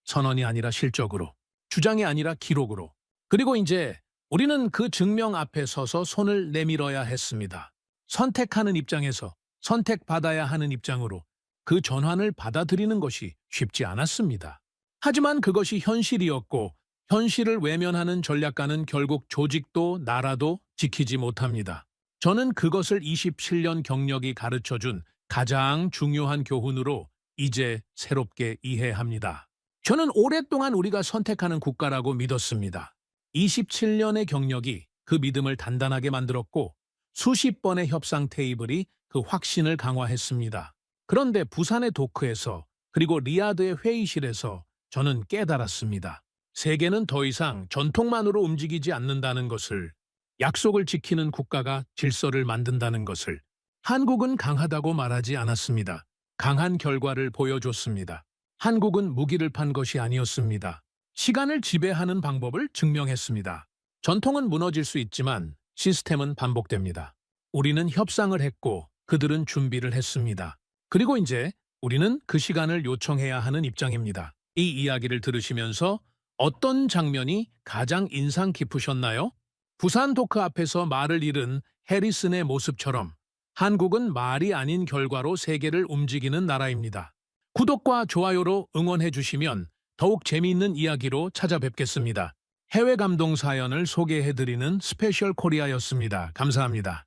Speaker 1: 선언이 아니라 실적으로, 주장이 아니라 기록으로. 그리고 이제 우리는 그 증명 앞에 서서 손을 내밀어야 했습니다. 선택하는 입장에서 선택받아야 하는 입장으로 그 전환을 받아들이는 것이 쉽지 않았습니다. 하지만 그것이 현실이었고 현실을 외면하는 전략가는 결국 조직도 나라도 지키지 못합니다. 저는 그것을 27년 경력이 가르쳐준 가장 중요한 교훈으로 이제 새롭게 이해합니다. 저는 오랫동안 우리가 선택하는 국가라고 믿었습니다. 27년의 경력이 그 믿음을 단단하게 만들었고 수십 번의 협상 테이블이 그 확신을 강화했습니다. 그런데 부산의 도크에서 그리고 리야드의 회의실에서 저는 깨달았습니다. 세계는 더 이상 전통만으로 움직이지 않는다는 것을, 약속을 지키는 국가가 질서를 만든다는 것을. 한국은 강하다고 말하지 않았습니다. 강한 결과를 보여줬습니다. 한국은 무기를 판 것이 아니었습니다. 시간을 지배하는 방법을 증명했습니다. 전통은 무너질 수 있지만 시스템은 반복됩니다. 우리는 협상을 했고 그들은 준비를 했습니다. 그리고 이제 우리는 그 시간을 요청해야 하는 입장입니다. 이 이야기를 들으시면서 어떤 장면이 가장 인상 깊으셨나요? 부산 도크 앞에서 말을 잃은 해리슨의 모습처럼 한국은 말이 아닌 결과로 세계를 움직이는 나라입니다. 구독과 좋아요로 응원해 주시면 더욱 재미있는 이야기로 찾아뵙겠습니다. 해외 감동 사연을 소개해드리는 스페셜 코리아였습니다. 감사합니다.